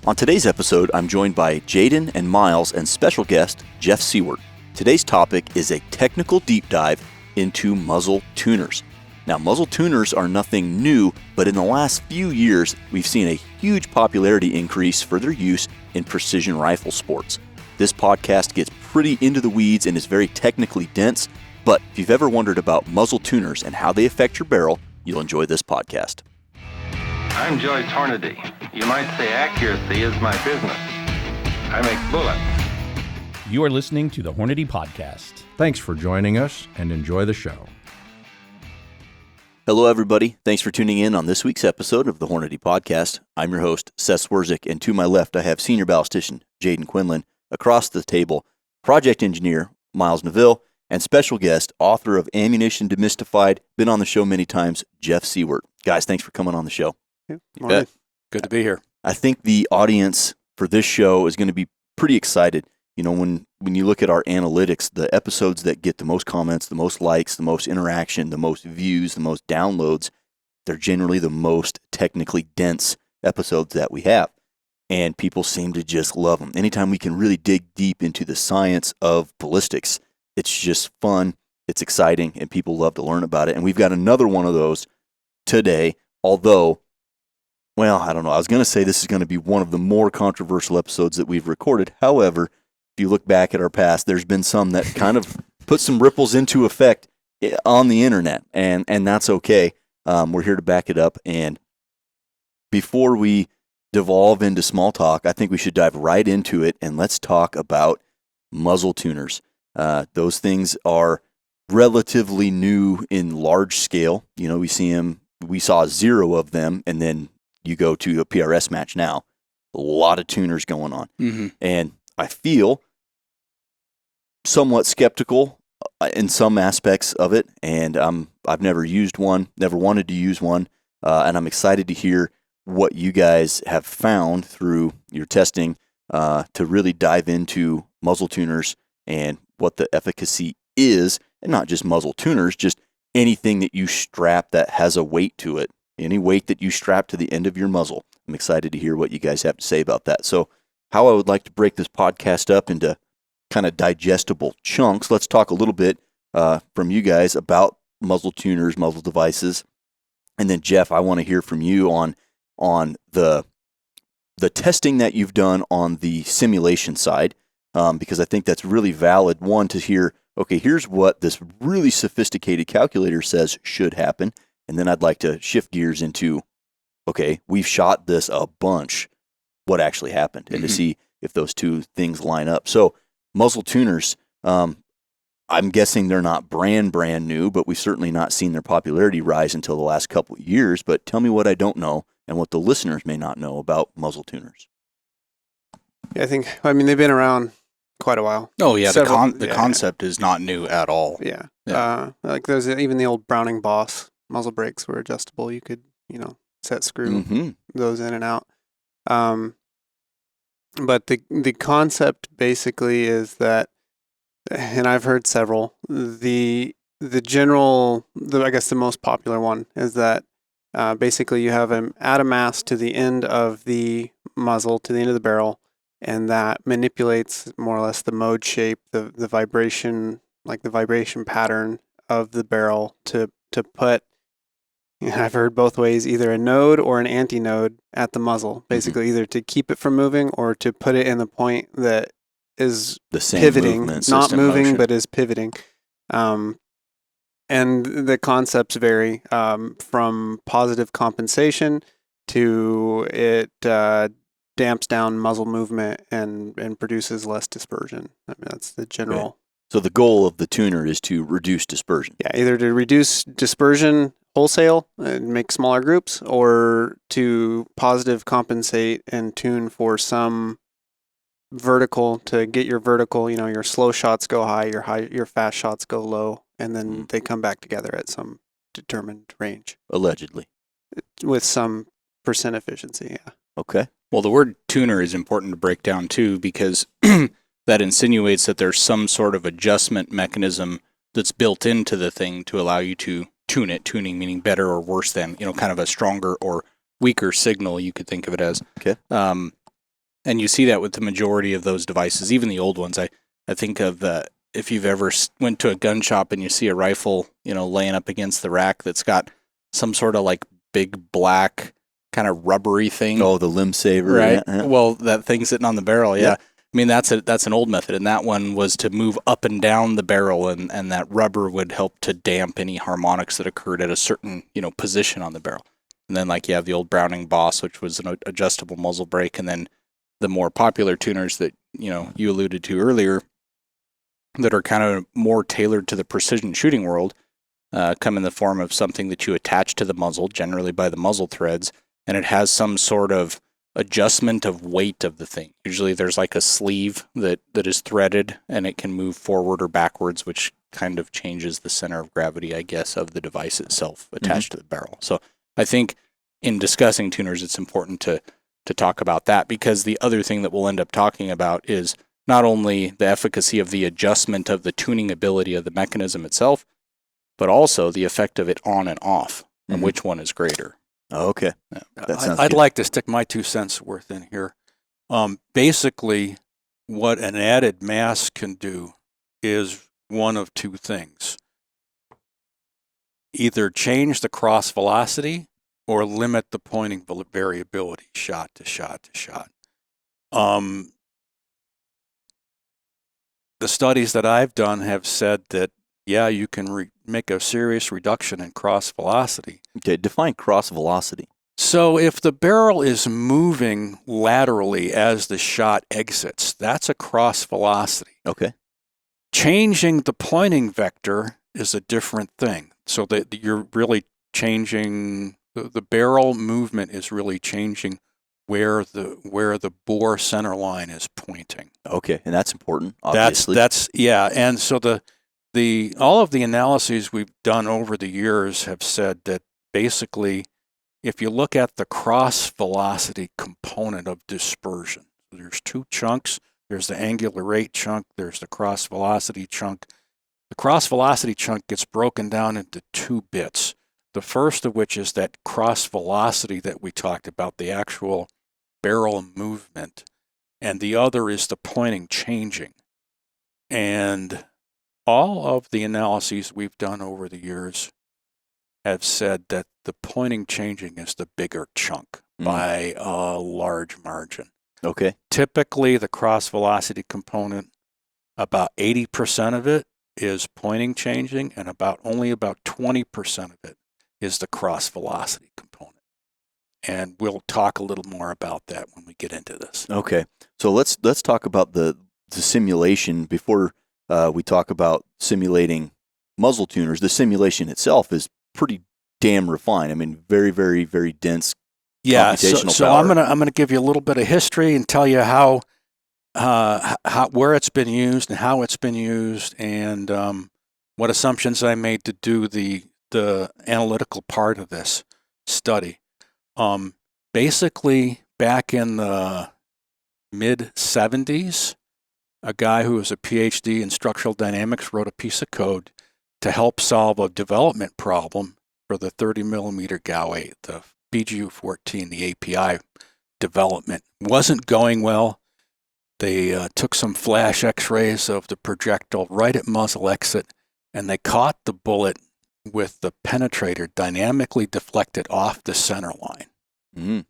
On today's episode, I'm joined by Jaden and Miles and special guest Jeff Seward. Today's topic is a technical deep dive into muzzle tuners. Now, muzzle tuners are nothing new, but in the last few years, we've seen a huge popularity increase for their use in precision rifle sports. This podcast gets pretty into the weeds and is very technically dense, but if you've ever wondered about muzzle tuners and how they affect your barrel, you'll enjoy this podcast. I'm Joyce Hornady. You might say accuracy is my business. I make bullets. You are listening to the Hornady Podcast. Thanks for joining us and enjoy the show. Hello, everybody. Thanks for tuning in on this week's episode of the Hornady Podcast. I'm your host, Seth Swerzik, and to my left, I have Senior Ballistician Jaden Quinlan. Across the table, Project Engineer Miles Neville, and special guest, author of Ammunition Demystified, been on the show many times, Jeff Seward. Guys, thanks for coming on the show. Good to be here. I think the audience for this show is going to be pretty excited. You know, when you look at our analytics, the episodes that get the most comments, the most likes, the most interaction, the most views, the most downloads, they're generally the most technically dense episodes that we have. And people seem to just love them. Anytime we can really dig deep into the science of ballistics, it's just fun, it's exciting, and people love to learn about it. And we've got another one of those today, although, well, I don't know. I was going to say this is going to be one of the more controversial episodes that we've recorded. However, if you look back at our past, there's been some that kind of put some ripples into effect on the internet, and that's okay. We're here to back it up. And before we devolve into small talk, I think we should dive right into it, and let's talk about muzzle tuners. Those things are relatively new in large scale. You know, we saw 0 of them, and then you go to a PRS match now, a lot of tuners going on. Mm-hmm. And I feel somewhat skeptical in some aspects of it, and I've never used one, never wanted to use one, and I'm excited to hear what you guys have found through your testing to really dive into muzzle tuners and what the efficacy is, and not just muzzle tuners, just anything that you strap that has a weight to it. Any weight that you strap to the end of your muzzle. I'm excited to hear what you guys have to say about that. So how I would like to break this podcast up into kind of digestible chunks, let's talk a little bit from you guys about muzzle tuners, muzzle devices. And then, Jeff, I want to hear from you on the testing that you've done on the simulation side, because I think that's really valid. One, to hear, okay, here's what this really sophisticated calculator says should happen. And then I'd like to shift gears into, okay, we've shot this a bunch, what actually happened, and to see if those two things line up. So muzzle tuners, I'm guessing they're not brand new, but we've certainly not seen their popularity rise until the last couple of years. But tell me what I don't know and what the listeners may not know about muzzle tuners. Yeah, I mean, they've been around quite a while. Oh, yeah, the concept is not new at all. Yeah. Like there's even the old Browning Boss muzzle brakes were adjustable. You could, set screw those in and out. But the concept basically is that, and I've heard several, the I guess the most popular one is that basically you have add a mass to the end of the muzzle, to the end of the barrel, and that manipulates more or less the mode shape, the vibration, like the vibration pattern of the barrel to put, I've heard both ways, either a node or an anti-node at the muzzle, basically either to keep it from moving or to put it in the point that is the same pivoting, movement, not moving, motion, but is pivoting. And the concepts vary from positive compensation to it damps down muzzle movement and produces less dispersion. I mean, that's the general. Okay. So the goal of the tuner is to reduce dispersion. Yeah, either to reduce dispersion wholesale and make smaller groups, or to positive compensate and tune for some vertical to get your vertical, your slow shots go high, your fast shots go low, and then they come back together at some determined range. Allegedly. With some percent efficiency, yeah. Okay. Well, the word tuner is important to break down too, because that insinuates that there's some sort of adjustment mechanism that's built into the thing to allow you to tune it, tuning meaning better or worse than, kind of a stronger or weaker signal, you could think of it as. Okay. And you see that with the majority of those devices, even the old ones. I think of if you've ever went to a gun shop and you see a rifle, laying up against the rack that's got some sort of like big black kind of rubbery thing. Oh, the limb saver. Right. Yeah. Well, that thing sitting on the barrel. Yeah. Yep. I mean, that's an old method. And that one was to move up and down the barrel, and that rubber would help to damp any harmonics that occurred at a certain, position on the barrel. And then like you have the old Browning Boss, which was an adjustable muzzle brake. And then the more popular tuners that, you alluded to earlier that are kind of more tailored to the precision shooting world come in the form of something that you attach to the muzzle, generally by the muzzle threads, and it has some sort of adjustment of weight of the thing. Usually there's like a sleeve that is threaded, and it can move forward or backwards, which kind of changes the center of gravity, I guess, of the device itself attached to the barrel. So I think in discussing tuners, it's important to talk about that, because the other thing that we'll end up talking about is not only the efficacy of the adjustment of the tuning ability of the mechanism itself, but also the effect of it on and off, and which one is greater. Oh, okay. Yeah. That sounds I'd good. like to stick my 2 cents worth in here. Basically, what an added mass can do is one of 2 things. Either change the cross velocity or limit the pointing variability shot to shot to shot. The studies that I've done have said that, yeah, you can make a serious reduction in cross velocity. Okay, define cross velocity. So if the barrel is moving laterally as the shot exits, that's a cross velocity. Okay. Changing the pointing vector is a different thing. So that you're really changing the barrel movement is really changing where the bore center line is pointing. Okay, and that's important, obviously. That's yeah, and so all of the analyses we've done over the years have said that basically, if you look at the cross velocity component of dispersion, there's 2 chunks. There's the angular rate chunk. There's the cross velocity chunk. The cross velocity chunk gets broken down into 2 bits. The first of which is that cross velocity that we talked about, the actual barrel movement, and the other is the pointing changing. And all of the analyses we've done over the years have said that the pointing changing is the bigger chunk by a large margin. Okay. Typically, the cross velocity component, about 80% of it is pointing changing, and only about 20% of it is the cross velocity component. And we'll talk a little more about that when we get into this. Okay. So let's talk about the simulation before we talk about simulating muzzle tuners. The simulation itself is pretty damn refined. I mean, very, very, very dense. Yeah. Computational So power. I'm gonna give you a little bit of history and tell you how where it's been used and how it's been used, and what assumptions I made to do the analytical part of this study. Basically, back in the mid-'70s, a guy who was a PhD in structural dynamics wrote a piece of code to help solve a development problem for the 30mm GAU8, the BGU-14, the API development. Wasn't going well. They took some flash x-rays of the projectile right at muzzle exit, and they caught the bullet with the penetrator dynamically deflected off the center line. Mm.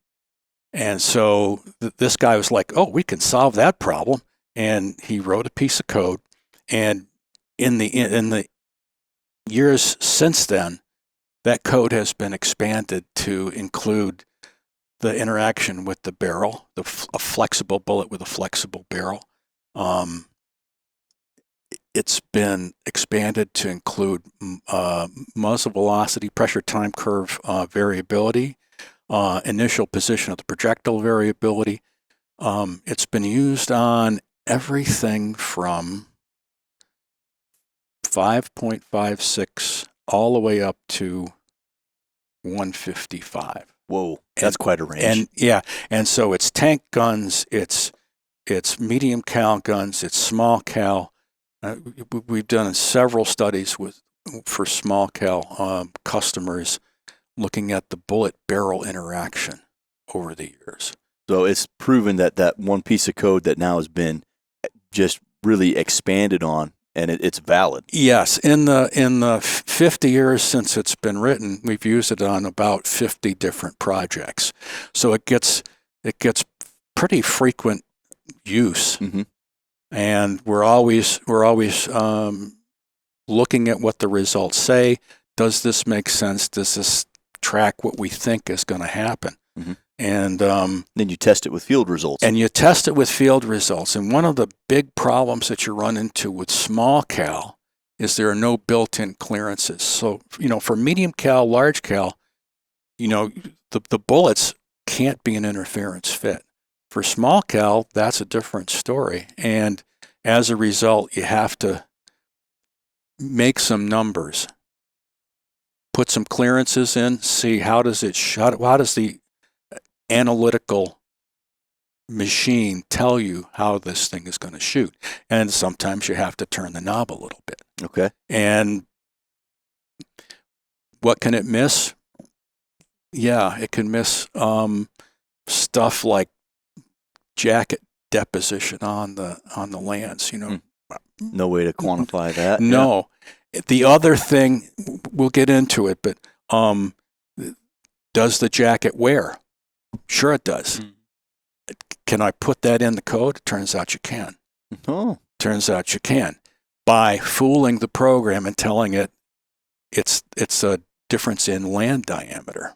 And so this guy was like, oh, we can solve that problem. And he wrote a piece of code. And in the years since then, that code has been expanded to include the interaction with the barrel, a flexible bullet with a flexible barrel. It's been expanded to include muzzle velocity, pressure time curve variability, initial position of the projectile variability. It's been used on everything from 5.56 all the way up to 155. Whoa, that's quite a range. And so it's tank guns, it's medium cal guns, it's small cal. We've done several studies for small cal customers looking at the bullet barrel interaction over the years. So it's proven that that one piece of code that now has been just really expanded on, and it's valid. Yes, in the 50 years since it's been written, we've used it on about 50 different projects. So it gets pretty frequent use, Mm-hmm. and we're always looking at what the results say. Does this make sense? Does this track what we think is going to happen? Mm-hmm. And then you test it with field results. And you test it with field results. And one of the big problems that you run into with small cal is there are no built-in clearances. So, for medium cal, large cal, the bullets can't be an interference fit. For small cal, that's a different story. And as a result, you have to make some numbers, put some clearances in, see how does the analytical machine tell you how this thing is going to shoot. And sometimes you have to turn the knob a little bit. Okay. And what can it miss? Yeah, it can miss stuff like jacket deposition on the lands, No way to quantify that. No. Yeah. The other thing, we'll get into it, but does the jacket wear? Sure it does. Can I put that in the code? It turns out you can. Oh. Turns out you can. By fooling the program and telling it it's a difference in land diameter.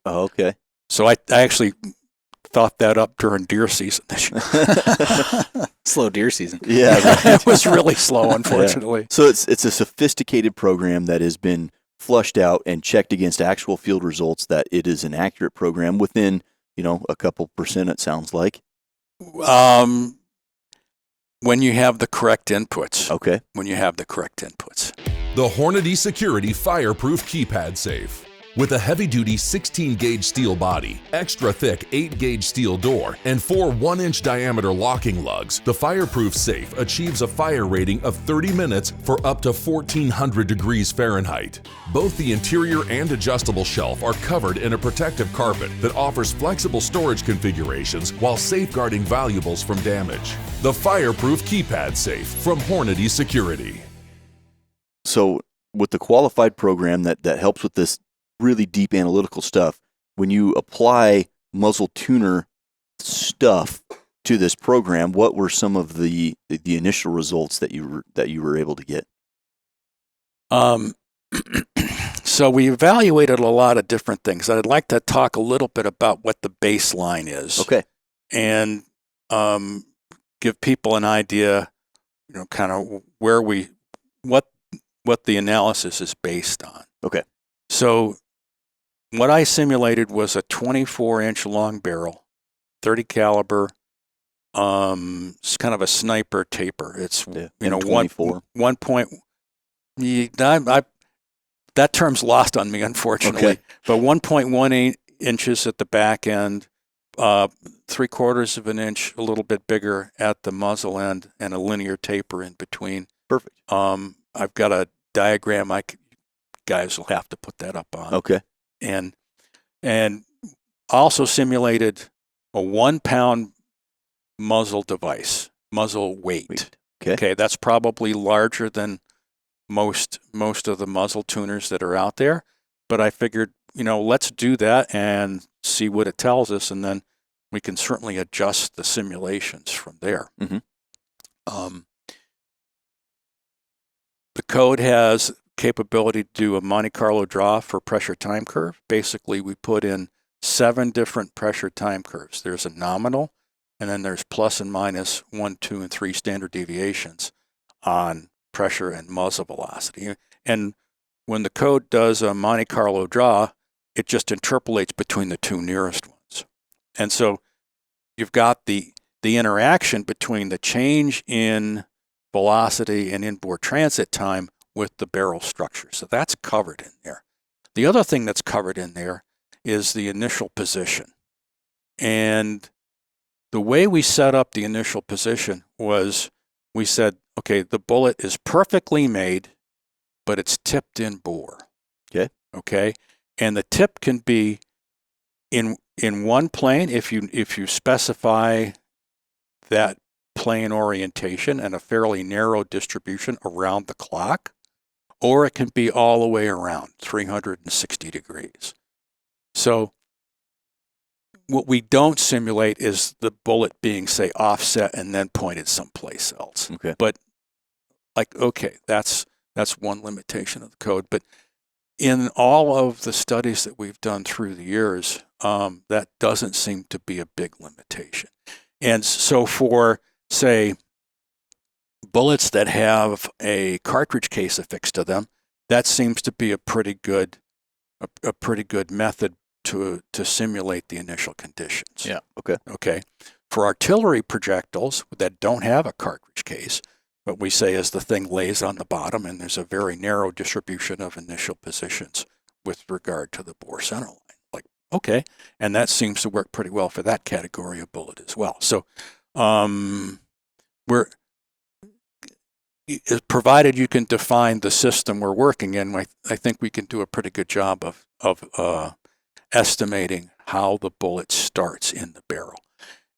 Oh, okay. So I actually thought that up during deer season this year. Slow deer season. Yeah. It was really slow, unfortunately. Yeah. So it's a sophisticated program that has been flushed out and checked against actual field results, that it is an accurate program within, a couple percent, it sounds like. When you have the correct inputs. Okay. When you have the correct inputs. The Hornady Security Fireproof Keypad Safe. With a heavy-duty 16-gauge steel body, extra thick 8-gauge steel door, and 4 1-inch diameter locking lugs, the fireproof safe achieves a fire rating of 30 minutes for up to 1,400 degrees Fahrenheit. Both the interior and adjustable shelf are covered in a protective carpet that offers flexible storage configurations while safeguarding valuables from damage. The Fireproof Keypad Safe from Hornady Security. So with the qualified program that helps with this really deep analytical stuff, when you apply muzzle tuner stuff to this program, what were some of the initial results that you were able to get? So we evaluated a lot of different things. I'd like to talk a little bit about what the baseline is. Okay. And give people an idea, kind of what the analysis is based on. Okay. So what I simulated was a 24-inch long barrel, 30 caliber. It's kind of a sniper taper. It's 24. 1 point. That term's lost on me, unfortunately. Okay. But 1.18 inches at the back end, 3/4 of an inch, a little bit bigger at the muzzle end, and a linear taper in between. Perfect. I've got a diagram. Guys will have to put that up on. Okay. And also simulated a 1 pound muzzle device, muzzle weight. Okay, that's probably larger than most of the muzzle tuners that are out there. But I figured, let's do that and see what it tells us, and then we can certainly adjust the simulations from there. Mm-hmm. The code has capability to do a Monte Carlo draw for pressure time curve. Basically, we put in 7 different pressure time curves. There's a nominal, and then there's plus and minus 1, 2, and 3 standard deviations on pressure and muzzle velocity. And when the code does a Monte Carlo draw, it just interpolates between the 2 nearest ones. And so you've got the interaction between the change in velocity and inboard transit time with the barrel structure. So that's covered in there. The other thing that's covered in there is the initial position. And the way we set up the initial position was we said, okay, the bullet is perfectly made, but it's tipped in bore. Okay. Okay. And the tip can be in one plane, if you specify that plane orientation and a fairly narrow distribution around the clock, or it can be all the way around 360 degrees. So what we don't simulate is the bullet being, say, offset and then pointed someplace else. Okay. But that's one limitation of the code. But in all of the studies that we've done through the years, that doesn't seem to be a big limitation. And so for, say, bullets that have a cartridge case affixed to them, that seems to be a pretty good method to simulate the initial conditions. Yeah. Okay. Okay. For artillery projectiles that don't have a cartridge case, what we say is the thing lays on the bottom and there's a very narrow distribution of initial positions with regard to the bore center line. Like, okay. And that seems to work pretty well for that category of bullet as well. So provided you can define the system we're working in, I think we can do a pretty good job of estimating how the bullet starts in the barrel.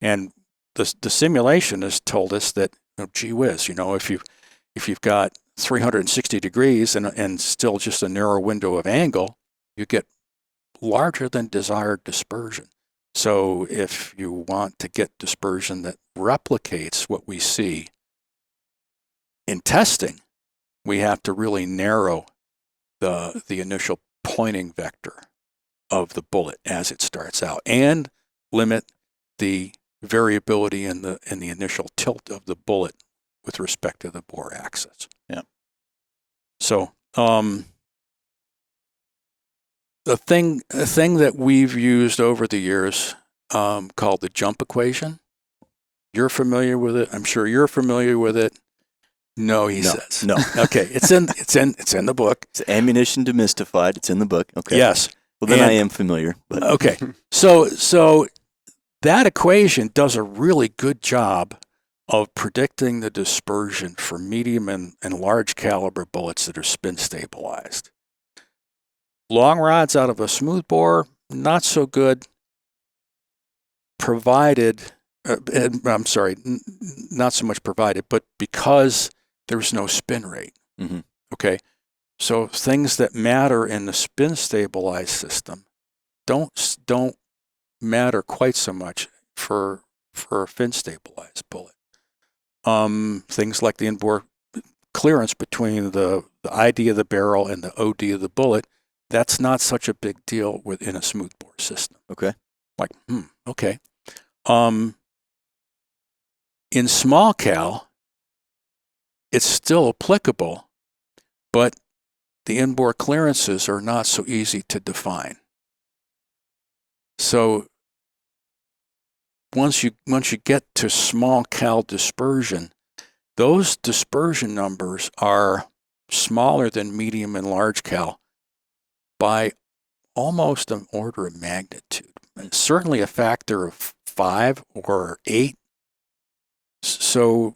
And the simulation has told us that, gee whiz, if you've got 360 degrees and still just a narrow window of angle, you get larger than desired dispersion. So if you want to get dispersion that replicates what we see in testing, we have to really narrow the initial pointing vector of the bullet as it starts out and limit the variability in the initial tilt of the bullet with respect to the bore axis. Yeah. So a thing that we've used over the years called the jump equation. You're familiar with it. I'm sure you're familiar with it. No, he says. No. Okay, it's in the book. It's ammunition demystified. It's in the book. Okay. Yes. Well, then I am familiar. But Okay. So that equation does a really good job of predicting the dispersion for medium and large caliber bullets that are spin stabilized. Long rods out of a smoothbore, not so good, provided, not so much provided, but because there's no spin rate. Mm-hmm. Okay. So things that matter in the spin stabilized system don't matter quite so much for a fin stabilized bullet. Things like the inbore clearance between the ID of the barrel and the OD of the bullet, that's not such a big deal within a smoothbore system. Okay. Like, okay. In small cal, it's still applicable, but the inbore clearances are not so easy to define. So once you get to small cal dispersion, those dispersion numbers are smaller than medium and large cal by almost an order of magnitude. And certainly a factor of 5 or 8. So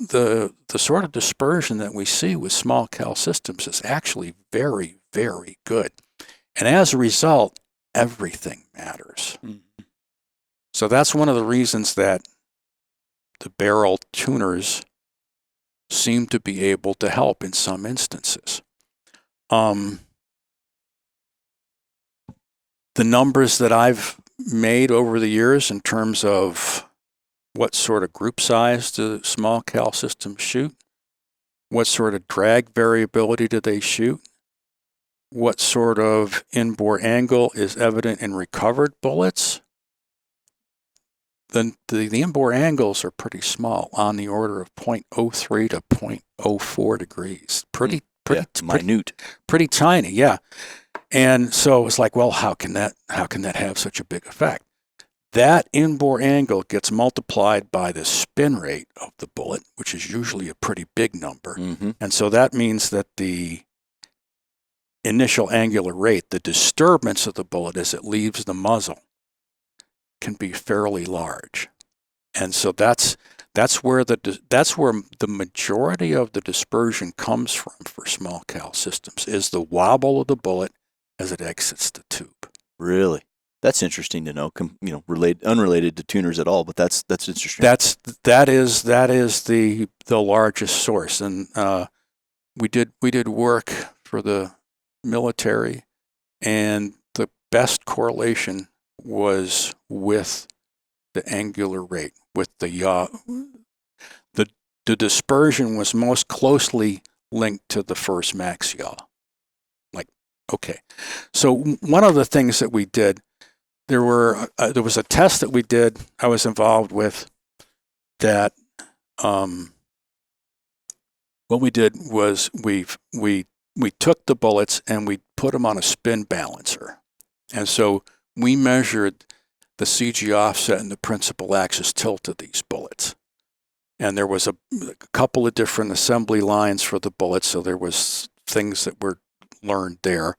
the sort of dispersion that we see with small cal systems is actually very, very good. And as a result, everything matters. Mm-hmm. So that's one of the reasons that the barrel tuners seem to be able to help in some instances. The numbers that I've made over the years in terms of what sort of group size do small cal systems shoot, what sort of drag variability do they shoot, what sort of inbore angle is evident in recovered bullets, then the inbore angles are pretty small, on the order of 0.03 to 0.04 degrees. Pretty minute. Pretty tiny, yeah. And so it's like, well, how can that have such a big effect? That inbore angle gets multiplied by the spin rate of the bullet, which is usually a pretty big number. Mm-hmm. And so that means that the initial angular rate, the disturbance of the bullet as it leaves the muzzle, can be fairly large. And so that's where the majority of the dispersion comes from for small cal systems, is the wobble of the bullet as it exits the tube. Really? That's interesting to know. Unrelated to tuners at all, but that's interesting. That is the largest source, and we did work for the military, and the best correlation was with the angular rate, with the yaw. The dispersion was most closely linked to the first max yaw. Okay, so one of the things that we did, there was a test that we did, I was involved with, that what we did was we took the bullets and we put them on a spin balancer. And so we measured the CG offset and the principal axis tilt of these bullets. And there was a couple of different assembly lines for the bullets, so there was things that were learned there.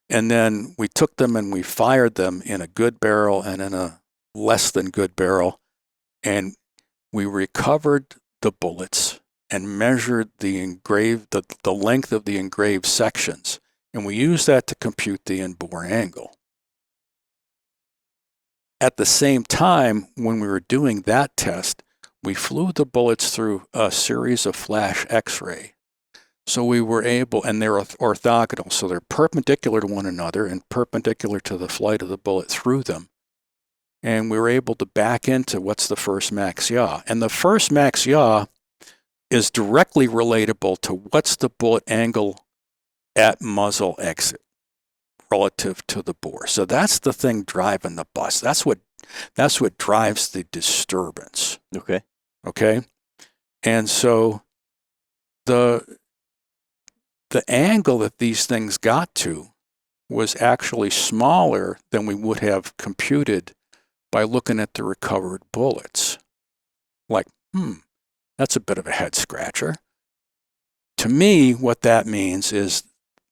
And then we took them and we fired them in a good barrel and in a less than good barrel. And we recovered the bullets and measured the length of the engraved sections. And we used that to compute the in-bore angle. At the same time, when we were doing that test, we flew the bullets through a series of flash X-ray. So we were able, and they're orthogonal, so they're perpendicular to one another and perpendicular to the flight of the bullet through them. And we were able to back into what's the first max yaw. And the first max yaw is directly relatable to what's the bullet angle at muzzle exit relative to the bore. So that's the thing driving the bus. That's what drives the disturbance. Okay. And so the angle that these things got to was actually smaller than we would have computed by looking at the recovered bullets. That's a bit of a head scratcher. To me, what that means is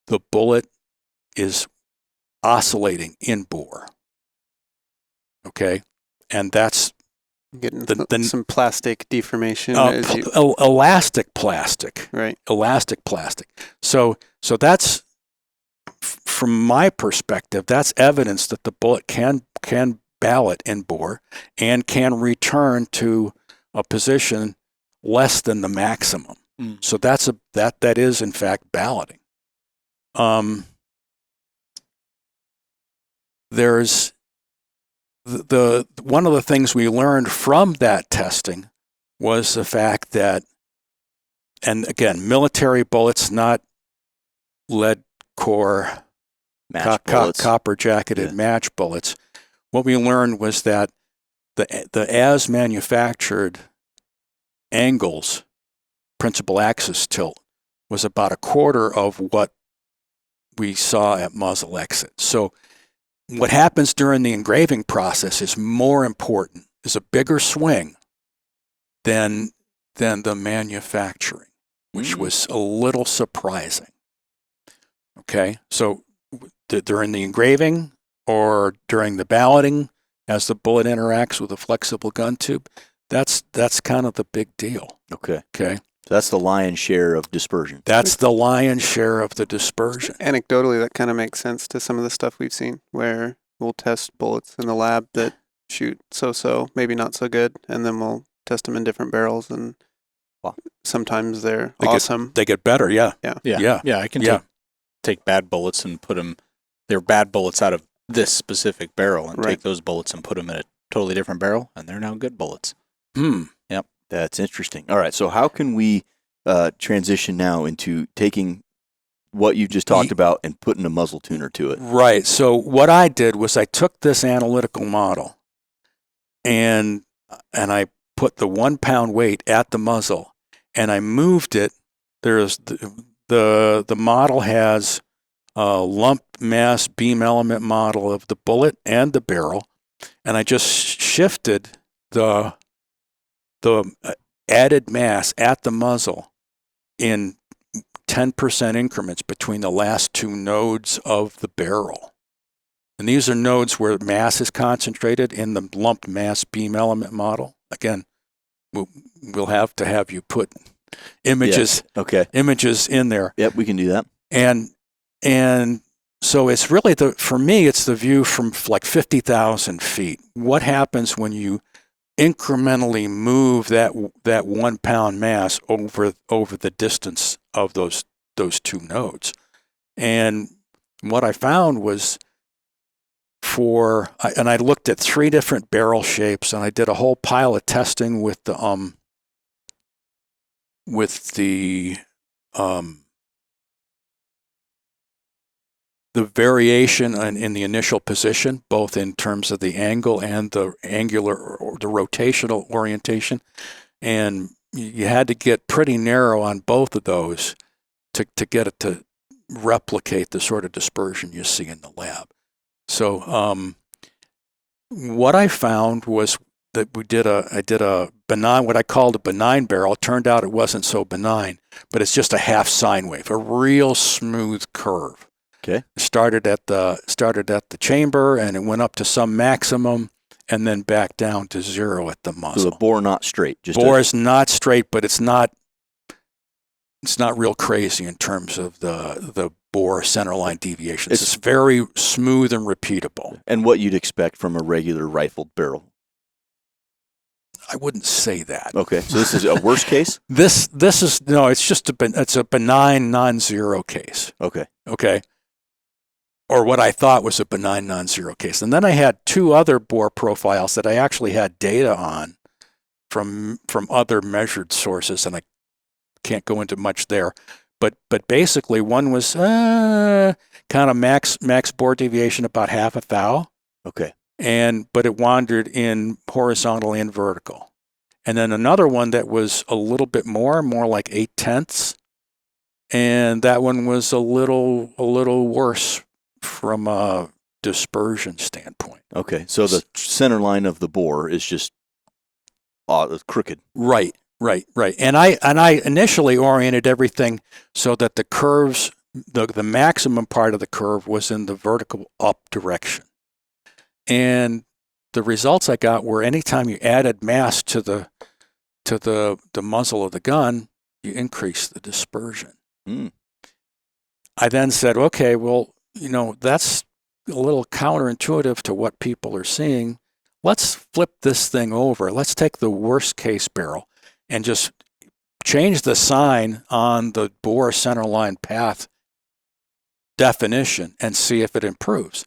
the bullet is oscillating in bore. Okay? And that's getting some plastic deformation. Elastic plastic. Right. Elastic plastic. So that's, from my perspective, that's evidence that the bullet can ballot in bore and can return to a position less than the maximum. So that is in fact balloting. There's one of the things we learned from that testing was the fact that, and again, military bullets, not lead core, copper jacketed match bullets. What we learned was that the as manufactured angles, principal axis tilt, was about a quarter of what we saw at muzzle exit. So what happens during the engraving process is more important, is a bigger swing than the manufacturing, which was a little surprising. Okay, so during the engraving or during the balloting, as the bullet interacts with a flexible gun tube, that's kind of the big deal. Okay. So that's the lion's share of dispersion. That's the lion's share of the dispersion. Anecdotally, that kind of makes sense to some of the stuff we've seen, where we'll test bullets in the lab that shoot so, maybe not so good, and then we'll test them in different barrels, and sometimes they awesome. They get better, yeah. I can take bad bullets and put them, they're bad bullets out of this specific barrel, and take those bullets and put them in a totally different barrel, and they're now good bullets. Yep. That's interesting. All right, so how can we transition now into taking what you just talked about and putting a muzzle tuner to it? Right. So what I did was I took this analytical model and I put the 1 pound weight at the muzzle and I moved it. There's the model has a lump mass beam element model of the bullet and the barrel, and I just shifted the added mass at the muzzle in 10% increments between the last two nodes of the barrel. And these are nodes where mass is concentrated in the lumped mass beam element model. Again, we'll have to have you put images in there. Yep, we can do that. And So it's really for me, it's the view from like 50,000 feet. What happens when you incrementally move that 1 pound mass over the distance of those two nodes? And what I found was and I looked at 3 different barrel shapes, and I did a whole pile of testing with the variation in the initial position, both in terms of the angle and the angular or the rotational orientation. And you had to get pretty narrow on both of those to get it to replicate the sort of dispersion you see in the lab. So what I found was that I did a benign, what I called a benign barrel. It turned out it wasn't so benign, but it's just a half sine wave, a real smooth curve. Okay. It started at the chamber, and it went up to some maximum, and then back down to 0 at the muzzle. So the bore not straight. Bore is not straight, but it's not real crazy in terms of the bore centerline deviations. It's very smooth and repeatable. And what you'd expect from a regular rifled barrel. I wouldn't say that. Okay, so this is a worst case? This is no. It's just it's a benign non-zero case. Okay. Okay. Or what I thought was a benign non-zero case. And then I had 2 other bore profiles that I actually had data on from other measured sources, and I can't go into much there. But basically, one was kind of max bore deviation, about half a thou. Okay. But it wandered in horizontal and vertical. And then another one that was a little bit more like 0.8, and that one was a little worse from a dispersion standpoint. Okay, so the center line of the bore is just crooked. Right. And I initially oriented everything so that the curves, the maximum part of the curve was in the vertical up direction. And the results I got were anytime you added mass to the muzzle of the gun, you increase the dispersion. I then said, okay, well, that's a little counterintuitive to what people are seeing. Let's flip this thing over. Let's take the worst case barrel and just change the sign on the bore centerline path definition and see if it improves.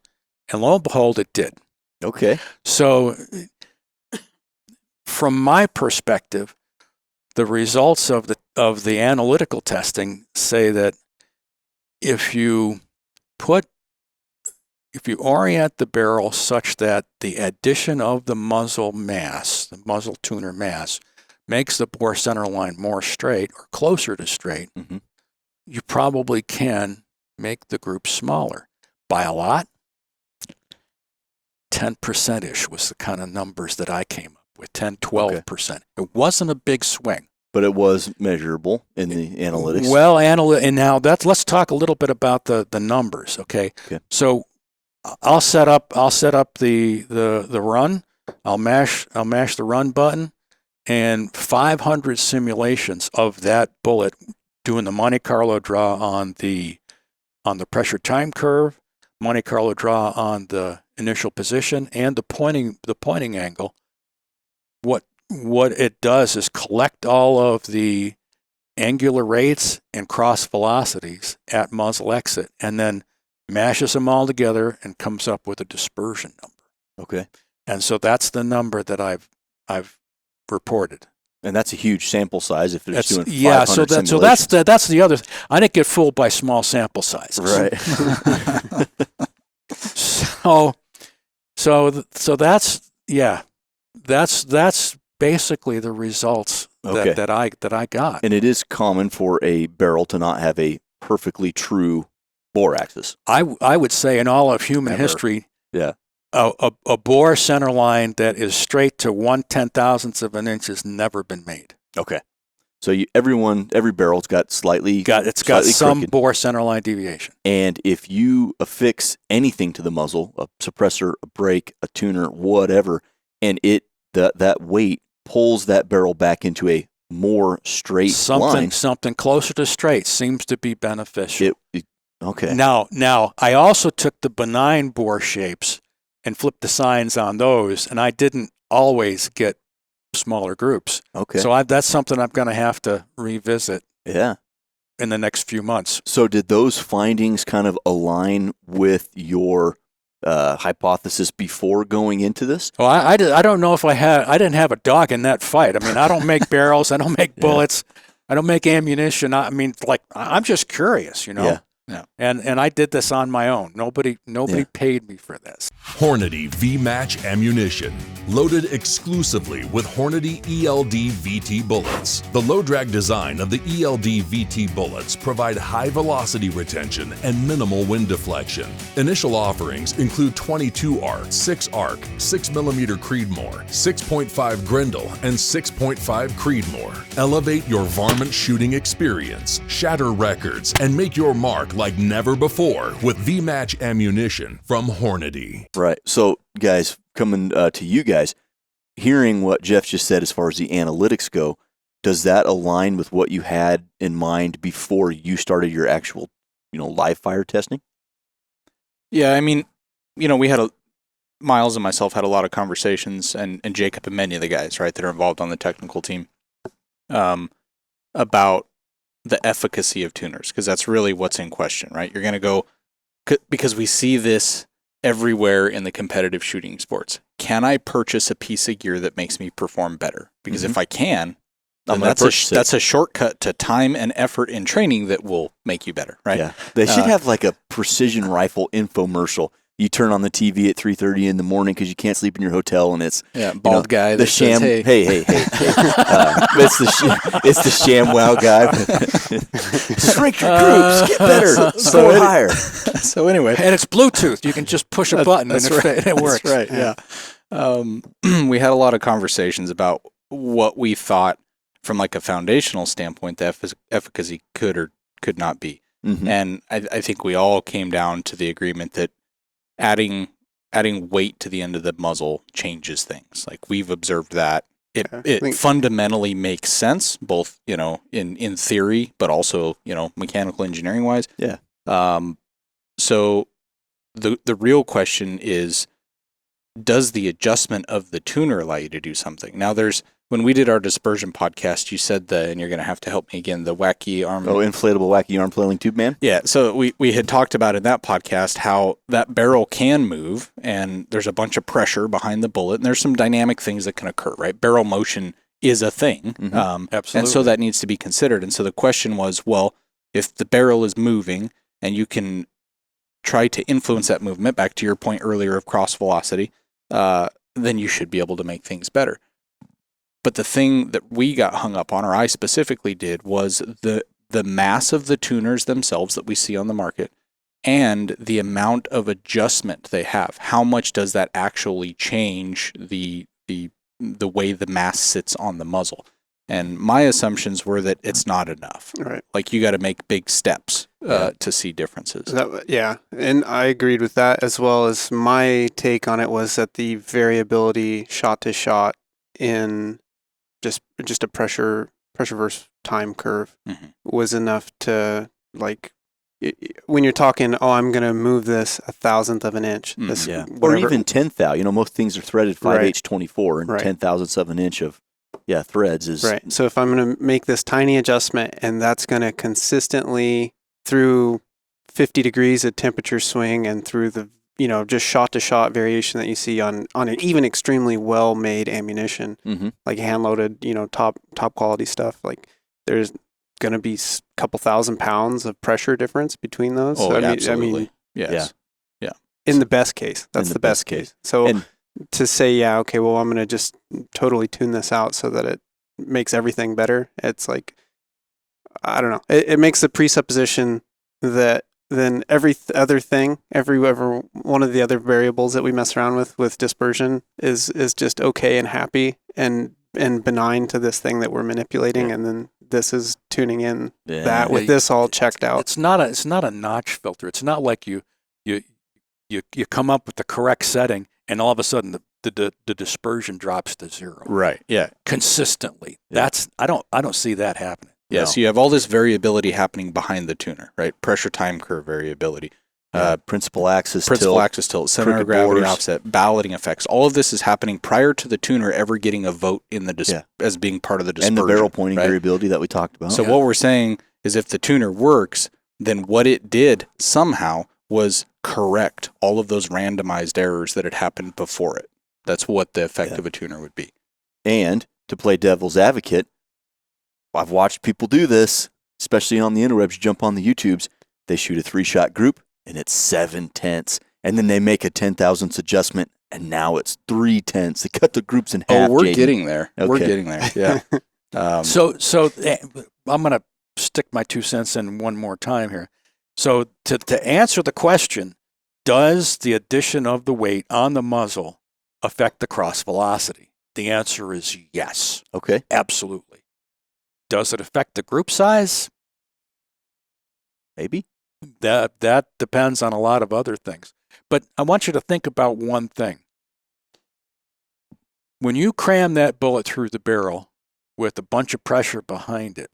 And lo and behold, it did. Okay. So from my perspective, the results of the analytical testing say that if you orient the barrel such that the addition of the muzzle mass, the muzzle tuner mass, makes the bore center line more straight or closer to straight, you probably can make the group smaller. By a lot, 10%-ish was the kind of numbers that I came up with, 10, 12%. Okay. It wasn't a big swing. But it was measurable in the analytics. Well, and now let's talk a little bit about the numbers, okay? So I'll set up the run. I'll mash the run button, and 500 simulations of that bullet doing the Monte Carlo draw on the pressure time curve, Monte Carlo draw on the initial position, and the pointing angle. What it does is collect all of the angular rates and cross velocities at muzzle exit, and then mashes them all together and comes up with a dispersion number. Okay. And so that's the number that I've reported. And that's a huge sample size if they're doing 500 simulations. So that's the other. I didn't get fooled by small sample sizes. Right. So that's basically the results that I got. And it is common for a barrel to not have a perfectly true bore axis. I would say in all of human history, a bore center line that is straight to 1/10,000th of an inch has never been made. Okay. So every barrel's got it's got some crooked bore center line deviation. And if you affix anything to the muzzle, a suppressor, a brake, a tuner, whatever, and that weight pulls that barrel back into a more straight line. Something closer to straight seems to be beneficial. Okay. Now, I also took the benign bore shapes and flipped the signs on those, and I didn't always get smaller groups. Okay. So that's something I'm going to have to revisit Yeah. in the next few months. So did those findings kind of align with your hypothesis before going into this? Well, I don't know if I didn't have a dog in that fight. I mean, I don't make barrels. I don't make bullets. I don't make ammunition. I mean, like, I'm just curious, you know? Yeah. Yeah. And I did this on my own. Nobody paid me for this. Hornady V-Match ammunition, loaded exclusively with Hornady ELD VT bullets. The low-drag design of the ELD VT bullets provide high velocity retention and minimal wind deflection. Initial offerings include 22 ARC, 6 ARC, 6mm Creedmoor, 6.5 Grendel, and 6.5 Creedmoor. Elevate your varmint shooting experience, shatter records, and make your mark like never before with V-Match ammunition from Hornady. Right. So, guys, coming to you guys, hearing what Jeff just said as far as the analytics go, does that align with what you had in mind before you started your actual, live fire testing? Yeah, I mean, we had Miles and myself had a lot of conversations, and Jacob and many of the guys, right, that are involved on the technical team, about the efficacy of tuners, because that's really what's in question, right? You're going to go, because we see this everywhere in the competitive shooting sports. Can I purchase a piece of gear that makes me perform better? Because if I can, then that's a shortcut to time and effort in training that will make you better, right? Yeah. They should have like a precision rifle infomercial. You turn on the TV at 3:30 in the morning because you can't sleep in your hotel, and it's bald guy. The sham. Says, hey. It's the sham wow guy. Shrink your groups, get better, score higher. So anyway, And it's Bluetooth. You can just push a button and it works. That's right. Yeah. We had a lot of conversations about what we thought from like a foundational standpoint the efficacy could or could not be, and I think we all came down to the agreement that adding weight to the end of the muzzle changes things. Like, we've observed that it fundamentally makes sense, both in theory, but also mechanical engineering wise. Yeah. So the real question is, does the adjustment of the tuner allow you to do something? Now, when we did our dispersion podcast, you said and you're going to have to help me again, the wacky arm. Oh, inflatable wacky arm flailing tube man? Yeah, so we had talked about in that podcast how that barrel can move, and there's a bunch of pressure behind the bullet, and there's some dynamic things that can occur, right? Barrel motion is a thing. Absolutely. And so that needs to be considered. And so the question was, well, if the barrel is moving and you can try to influence that movement, back to your point earlier of cross velocity, then you should be able to make things better. But the thing that we got hung up on, or I specifically did, was the mass of the tuners themselves that we see on the market and the amount of adjustment they have. How much does that actually change the way the mass sits on the muzzle? And my assumptions were that it's not enough. Right. Like, you got to make big steps to see differences. And I agreed with that, as well as my take on it was that the variability shot to shot in just a pressure versus time curve was enough to, like, when you're talking, I'm going to move this 1,000th of an inch. Or even 10,000. Most things are threaded 5H24, and 10,000ths of an inch of threads is... Right. So if I'm going to make this tiny adjustment, and that's going to consistently, through 50 degrees of temperature swing and through the just shot-to-shot variation that you see on an even extremely well-made ammunition, like hand-loaded, top quality stuff. Like, there's going to be a couple thousand pounds of pressure difference between those. Oh, so, absolutely. Yes. Yeah. In the best case. That's the best case. So to say, I'm going to just totally tune this out so that it makes everything better, it's like, I don't know. It makes the presupposition that then every other one of the other variables that we mess around with dispersion is just okay and happy and benign to this thing that we're manipulating, and then this is tuning in that with this all checked out. It's not a notch filter. It's not like you come up with the correct setting and all of a sudden the dispersion drops to zero. Right. Yeah. Consistently. I don't see that happening. Yeah, No. so you have all this variability happening behind the tuner, right? Pressure time curve variability. Principal axis Principal tilt, axis tilt, center of crooked gravity bores. offset, balloting effects. All of this is happening prior to the tuner ever getting a vote in the as being part of the dispersion. and the barrel pointing right? variability that we talked about. So what we're saying is if the tuner works, then what it did somehow was correct all of those randomized errors that had happened before it. That's what the effect of a tuner would be. And to play devil's advocate, I've watched people do this, especially on the interwebs. You jump on the YouTubes, they shoot a 3-shot group, and it's 7/10. And then they make a 10,000ths adjustment, and now it's 3/10. They cut the groups in half. Oh, we're Jaden. getting there. We're Okay. getting there. Yeah. So I'm going to stick my 2 cents in one more time here. So to answer the question, does the addition of the weight on the muzzle affect the cross velocity? The answer is yes, Okay. absolutely. Does it affect the group size? Maybe. That depends on a lot of other things. But I want you to think about one thing. When you cram that bullet through the barrel with a bunch of pressure behind it,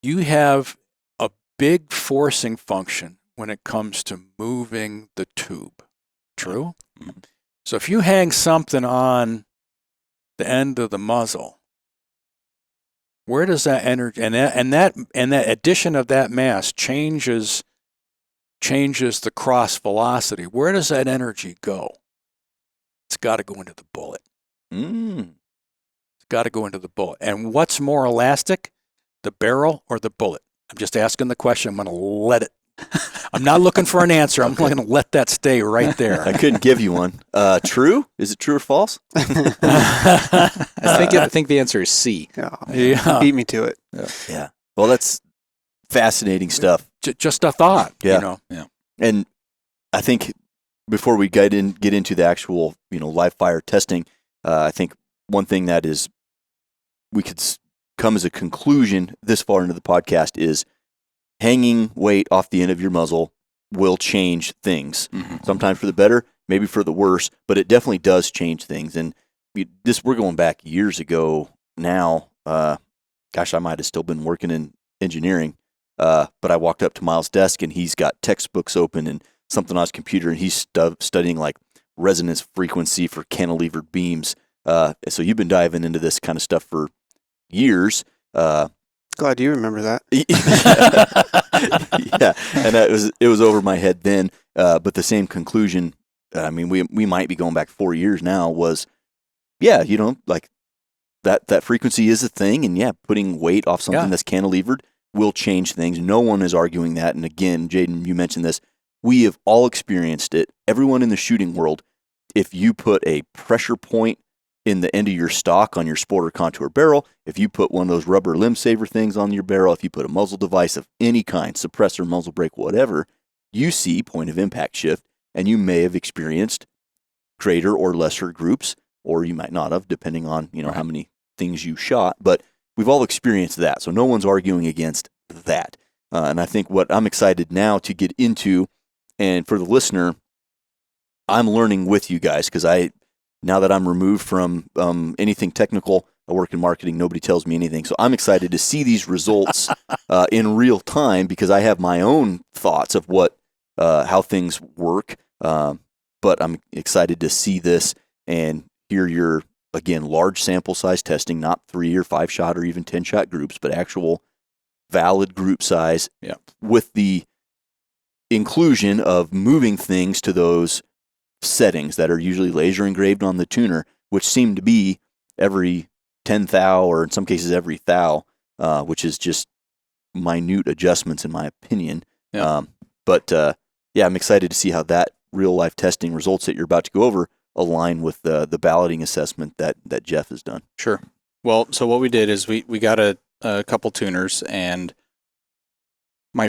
you have a big forcing function when it comes to moving the tube. True? Mm-hmm. So if you hang something on the end of the muzzle, where does that energy and that addition of that mass changes the cross velocity? Where does that energy go? It's got to go into the bullet. It's got to go into the bullet. And what's more elastic, the barrel or the bullet? I'm just asking the question. I'm going to let it. I'm not looking for an answer. I'm going to let that stay right there. I couldn't give you one. True? Is it true or false? I think the answer is C. Yeah. Beat me to it. Yeah. Well, that's fascinating stuff. Just a thought. Yeah. You know? Yeah. And I think before we get into the actual, live fire testing, I think one thing that is we could come as a conclusion this far into the podcast is hanging weight off the end of your muzzle will change things. Mm-hmm. Sometimes for the better, maybe for the worse, but it definitely does change things. And we're going back years ago now. Gosh, I might have still been working in engineering, but I walked up to Miles' desk and he's got textbooks open and something on his computer, and he's studying like resonance frequency for cantilevered beams. So you've been diving into this kind of stuff for years. Glad you remember that. Yeah, and it was over my head then. But the same conclusion. I mean, we might be going back 4 years now. Was like that frequency is a thing, and putting weight off something that's cantilevered will change things. No one is arguing that. And again, Jaden, you mentioned this. We have all experienced it. Everyone in the shooting world. If you put a pressure point in the end of your stock on your sport or contour barrel, if you put one of those rubber limb saver things on your barrel, if you put a muzzle device of any kind, suppressor, muzzle brake, whatever, you see point of impact shift, and you may have experienced greater or lesser groups, or you might not have, depending on how many things you shot. But we've all experienced that, so no one's arguing against that. And I think what I'm excited now to get into, and for the listener, I'm learning with you guys because now that I'm removed from anything technical, I work in marketing. Nobody tells me anything. So I'm excited to see these results in real time because I have my own thoughts of how things work. But I'm excited to see this and hear your, again, large sample size testing, not 3 or 5 shot or even 10 shot groups, but actual valid group size with the inclusion of moving things to those settings that are usually laser engraved on the tuner, which seem to be every 10 thou or in some cases every thou, which is just minute adjustments in my opinion. Yeah. I'm excited to see how that real life testing results that you're about to go over align with the balloting assessment that Jeff has done. Sure. Well, so what we did is we got a couple tuners, and I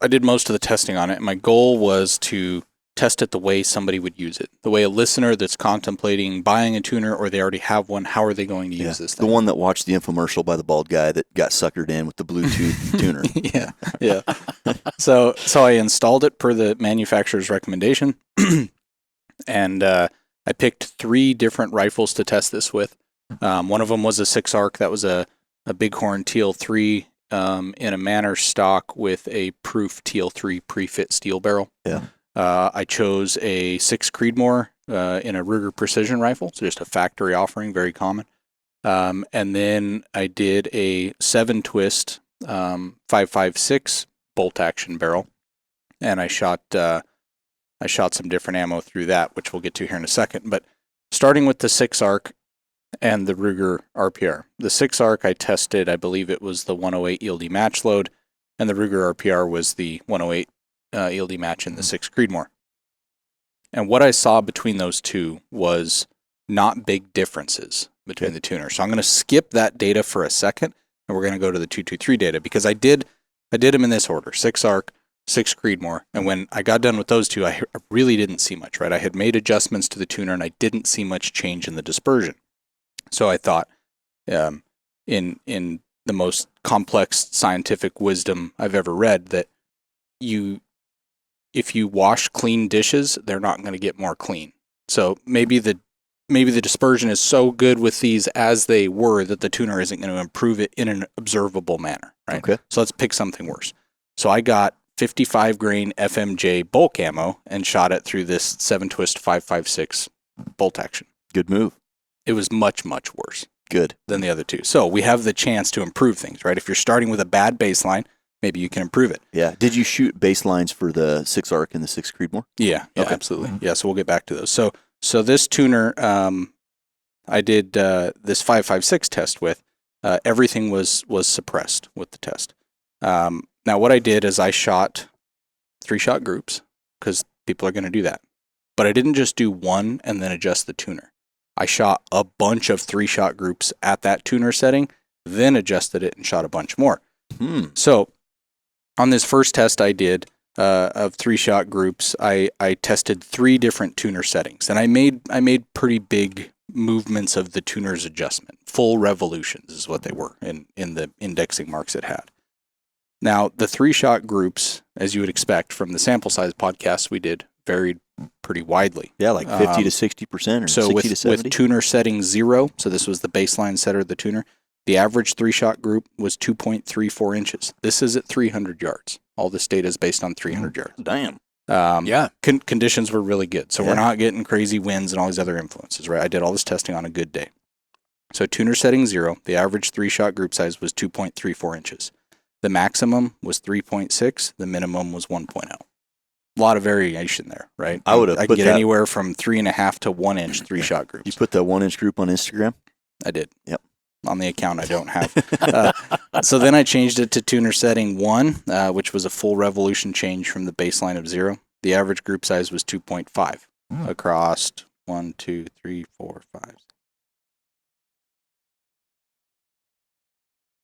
did most of the testing on it. And my goal was to test it the way somebody would use it, the way a listener that's contemplating buying a tuner or they already have one, how are they going to use this thing? The one that watched the infomercial by the bald guy that got suckered in with the Bluetooth tuner. Yeah. So I installed it per the manufacturer's recommendation, and I picked 3 different rifles to test this with. One of them was a 6-arc. That was a Bighorn TL3 in a Manor stock with a Proof TL3 pre-fit steel barrel. Yeah. I chose a 6 Creedmoor in a Ruger precision rifle, so just a factory offering, very common. And then I did a 7-twist 5.56 bolt action barrel, and I shot some different ammo through that, which we'll get to here in a second. But starting with the 6-arc and the Ruger RPR. The 6-arc I tested, I believe it was the 108 ELD match load, and the Ruger RPR was the 108 ELD match in the 6 Creedmoor. And what I saw between those two was not big differences between the tuners. So I'm going to skip that data for a second, and we're going to go to the 223 data, because I did them in this order: 6-arc, 6 Creedmoor. And when I got done with those two, I really didn't see much, right? I had made adjustments to the tuner, and I didn't see much change in the dispersion. So I thought, in the most complex scientific wisdom I've ever read, that if you wash clean dishes, they're not going to get more clean. So maybe the dispersion is so good with these as they were that the tuner isn't going to improve it in an observable manner, right? Okay. So let's pick something worse. So I got 55 grain FMJ bulk ammo and shot it through this 7-twist 5.56 bolt action. Good move. It was much, much worse Good. than the other two. So we have the chance to improve things, right? If you're starting with a bad baseline, maybe you can improve it. Yeah. Did you shoot baselines for the 6-arc and the 6 Creedmoor? Yeah, Okay. absolutely. Yeah, so we'll get back to those. So this tuner, I did this 5.56 test with. Everything was suppressed with the test. Now what I did is I shot 3-shot groups, because people are going to do that. But I didn't just do one and then adjust the tuner. I shot a bunch of 3-shot groups at that tuner setting, then adjusted it and shot a bunch more. So on this first test I did of 3-shot groups, I tested 3 different tuner settings, and I made pretty big movements of the tuner's adjustment. Full revolutions is what they were in the indexing marks it had. Now, the 3-shot groups, as you would expect from the sample size podcasts we did, varied pretty widely. Yeah, like 50 to 60% or So 60 to 70? with tuner setting 0, so this was the baseline setter of the tuner, the average 3-shot group was 2.34 inches. This is at 300 yards. All this data is based on 300 yards. Damn. Conditions were really good. So we're not getting crazy winds and all these other influences, right? I did all this testing on a good day. So tuner setting 0, the average 3-shot group size was 2.34 inches. The maximum was 3.6. The minimum was 1.0. A lot of variation there, right? I can get anywhere from 3.5 to 1 inch 3-shot groups. You put that 1-inch group on Instagram? I did. Yep. On the account I don't have. So then I changed it to tuner setting 1, which was a full revolution change from the baseline of 0. The average group size was 2.5 across 1, 2, 3, 4, 5.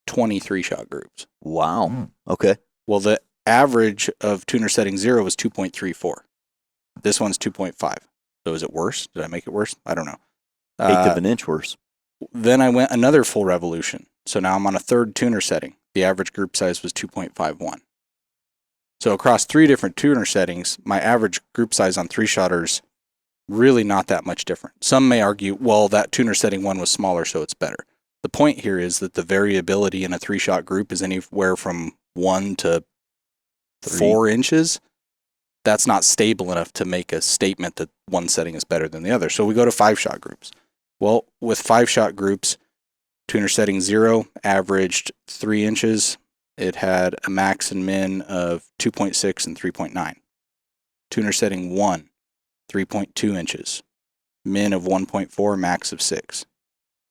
23-shot groups. Wow. Okay. Well, the average of tuner setting 0 was 2.34. This one's 2.5. So is it worse? Did I make it worse? I don't know. 1/8 of an inch worse. Then I went another full revolution. So now I'm on a 3rd tuner setting. The average group size was 2.51. So across 3 different tuner settings, my average group size on 3-shotters really not that much different. Some may argue, well, that tuner setting 1 was smaller, so it's better. The point here is that the variability in a 3-shot group is anywhere from 1 to 4 inches. That's not stable enough to make a statement that one setting is better than the other. So we go to 5-shot groups. Well, with 5-shot groups, tuner setting 0 averaged 3 inches. It had a max and min of 2.6 and 3.9. Tuner setting 1, 3.2 inches. Min of 1.4, max of 6.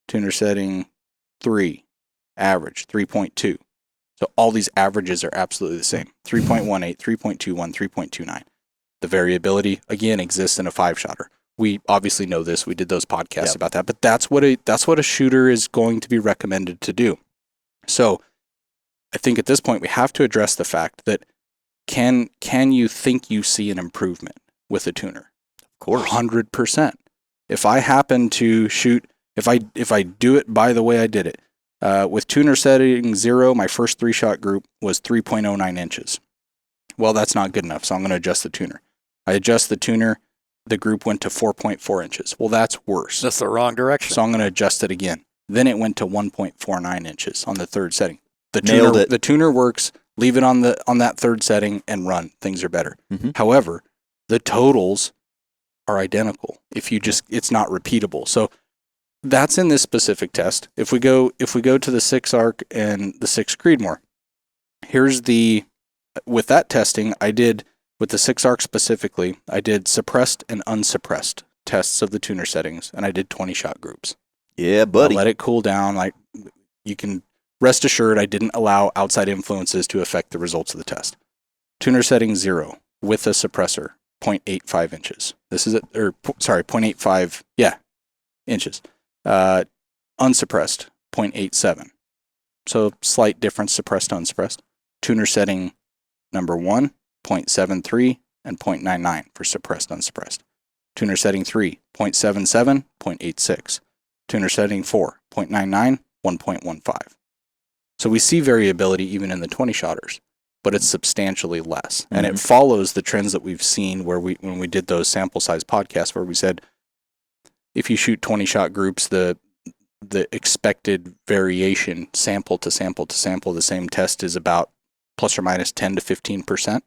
Tuner setting 3, average 3.2. So all these averages are absolutely the same. 3.18, 3.21, 3.29. The variability, again, exists in a 5-shotter. We obviously know this. We did those podcasts about that. But that's what a shooter is going to be recommended to do. So I think at this point we have to address the fact that can you think you see an improvement with a tuner? Of course. 100%. If I happen to shoot, if I do it by the way I did it, with tuner setting 0, my first 3-shot group was 3.09 inches. Well, that's not good enough, so I'm going to adjust the tuner. I adjust the tuner. the group went to 4.4 inches. Well, that's worse. That's the wrong direction. So I'm going to adjust it again. Then it went to 1.49 inches on the third setting. Nailed it. The tuner works. Leave it on that third setting and run. Things are better. Mm-hmm. However, the totals are identical. It's not repeatable. So that's in this specific test. If we go to the 6ARC and the 6 Creedmoor, with that testing, I did, with the 6ARC specifically, I did suppressed and unsuppressed tests of the tuner settings, and I did 20-shot groups. Yeah, buddy. I let it cool down. Like, you can rest assured I didn't allow outside influences to affect the results of the test. Tuner setting 0 with a suppressor, 0.85 inches. This is 0.85, inches. Unsuppressed, 0.87. So slight difference, suppressed to unsuppressed. Tuner setting number 1, 0.73 and 0.99 for suppressed, unsuppressed. Tuner setting 3, 0.77, 0.86. Tuner setting 4, 0.99, 1.15. So we see variability even in the 20-shotters, but it's substantially less. And it follows the trends that we've seen when we did those sample size podcasts where we said, if you shoot 20-shot groups, the expected variation sample to sample to sample, the same test is about plus or minus 10 to 15%.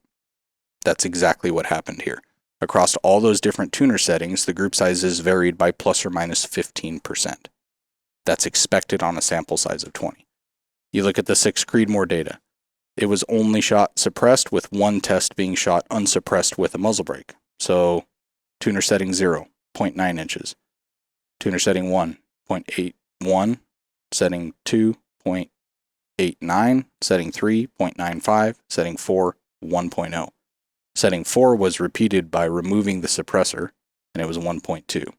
That's exactly what happened here. Across all those different tuner settings, the group sizes varied by plus or minus 15%. That's expected on a sample size of 20. You look at the 6 Creedmoor data. It was only shot suppressed, with one test being shot unsuppressed with a muzzle brake. So tuner setting 0, 0.9 inches. Tuner setting 1, 0.81. Setting 2, 0.89. Setting 3, 0.95. Setting 4, 1.0. Setting 4 was repeated by removing the suppressor, and it was 1.2.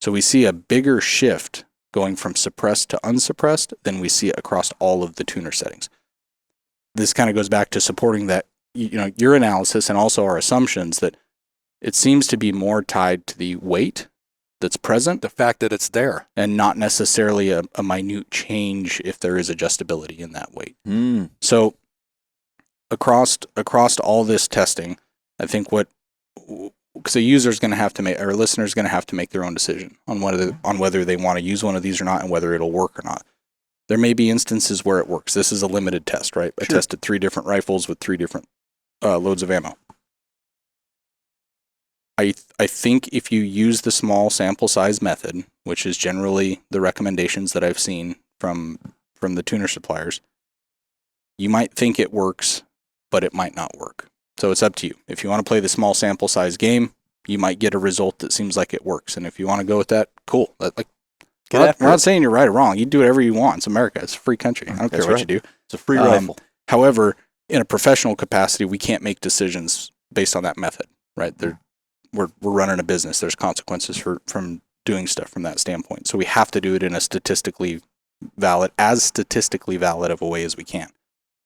So we see a bigger shift going from suppressed to unsuppressed than we see across all of the tuner settings. This kind of goes back to supporting that, your analysis and also our assumptions that it seems to be more tied to the weight that's present, the fact that it's there, and not necessarily a minute change if there is adjustability in that weight. So across all this testing, I think because a user's going to have to make, or a listener's going to have to make their own decision on whether they want to use one of these or not, and whether it'll work or not. There may be instances where it works. This is a limited test, right? I tested 3 different rifles with 3 different loads of ammo. I think if you use the small sample size method, which is generally the recommendations that I've seen from the tuner suppliers, you might think it works, but it might not work. So it's up to you. If you want to play the small sample size game, you might get a result that seems like it works. And if you want to go with that, cool. We're not saying you're right or wrong. You do whatever you want. It's America. It's a free country. I don't care what you do. It's a free rifle. However, in a professional capacity, we can't make decisions based on that method, right? We're running a business. There's consequences from doing stuff from that standpoint. So we have to do it in a statistically valid of a way as we can.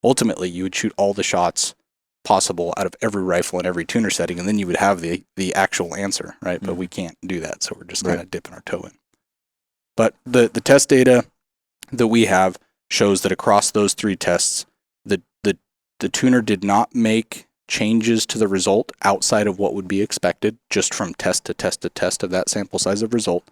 Ultimately, you would shoot all the shots possible out of every rifle in every tuner setting, and then you would have the actual answer, right? But we can't do that, so we're just kind of dipping our toe in. But the test data that we have shows that across those 3 tests, the tuner did not make changes to the result outside of what would be expected just from test to test to test of that sample size of result.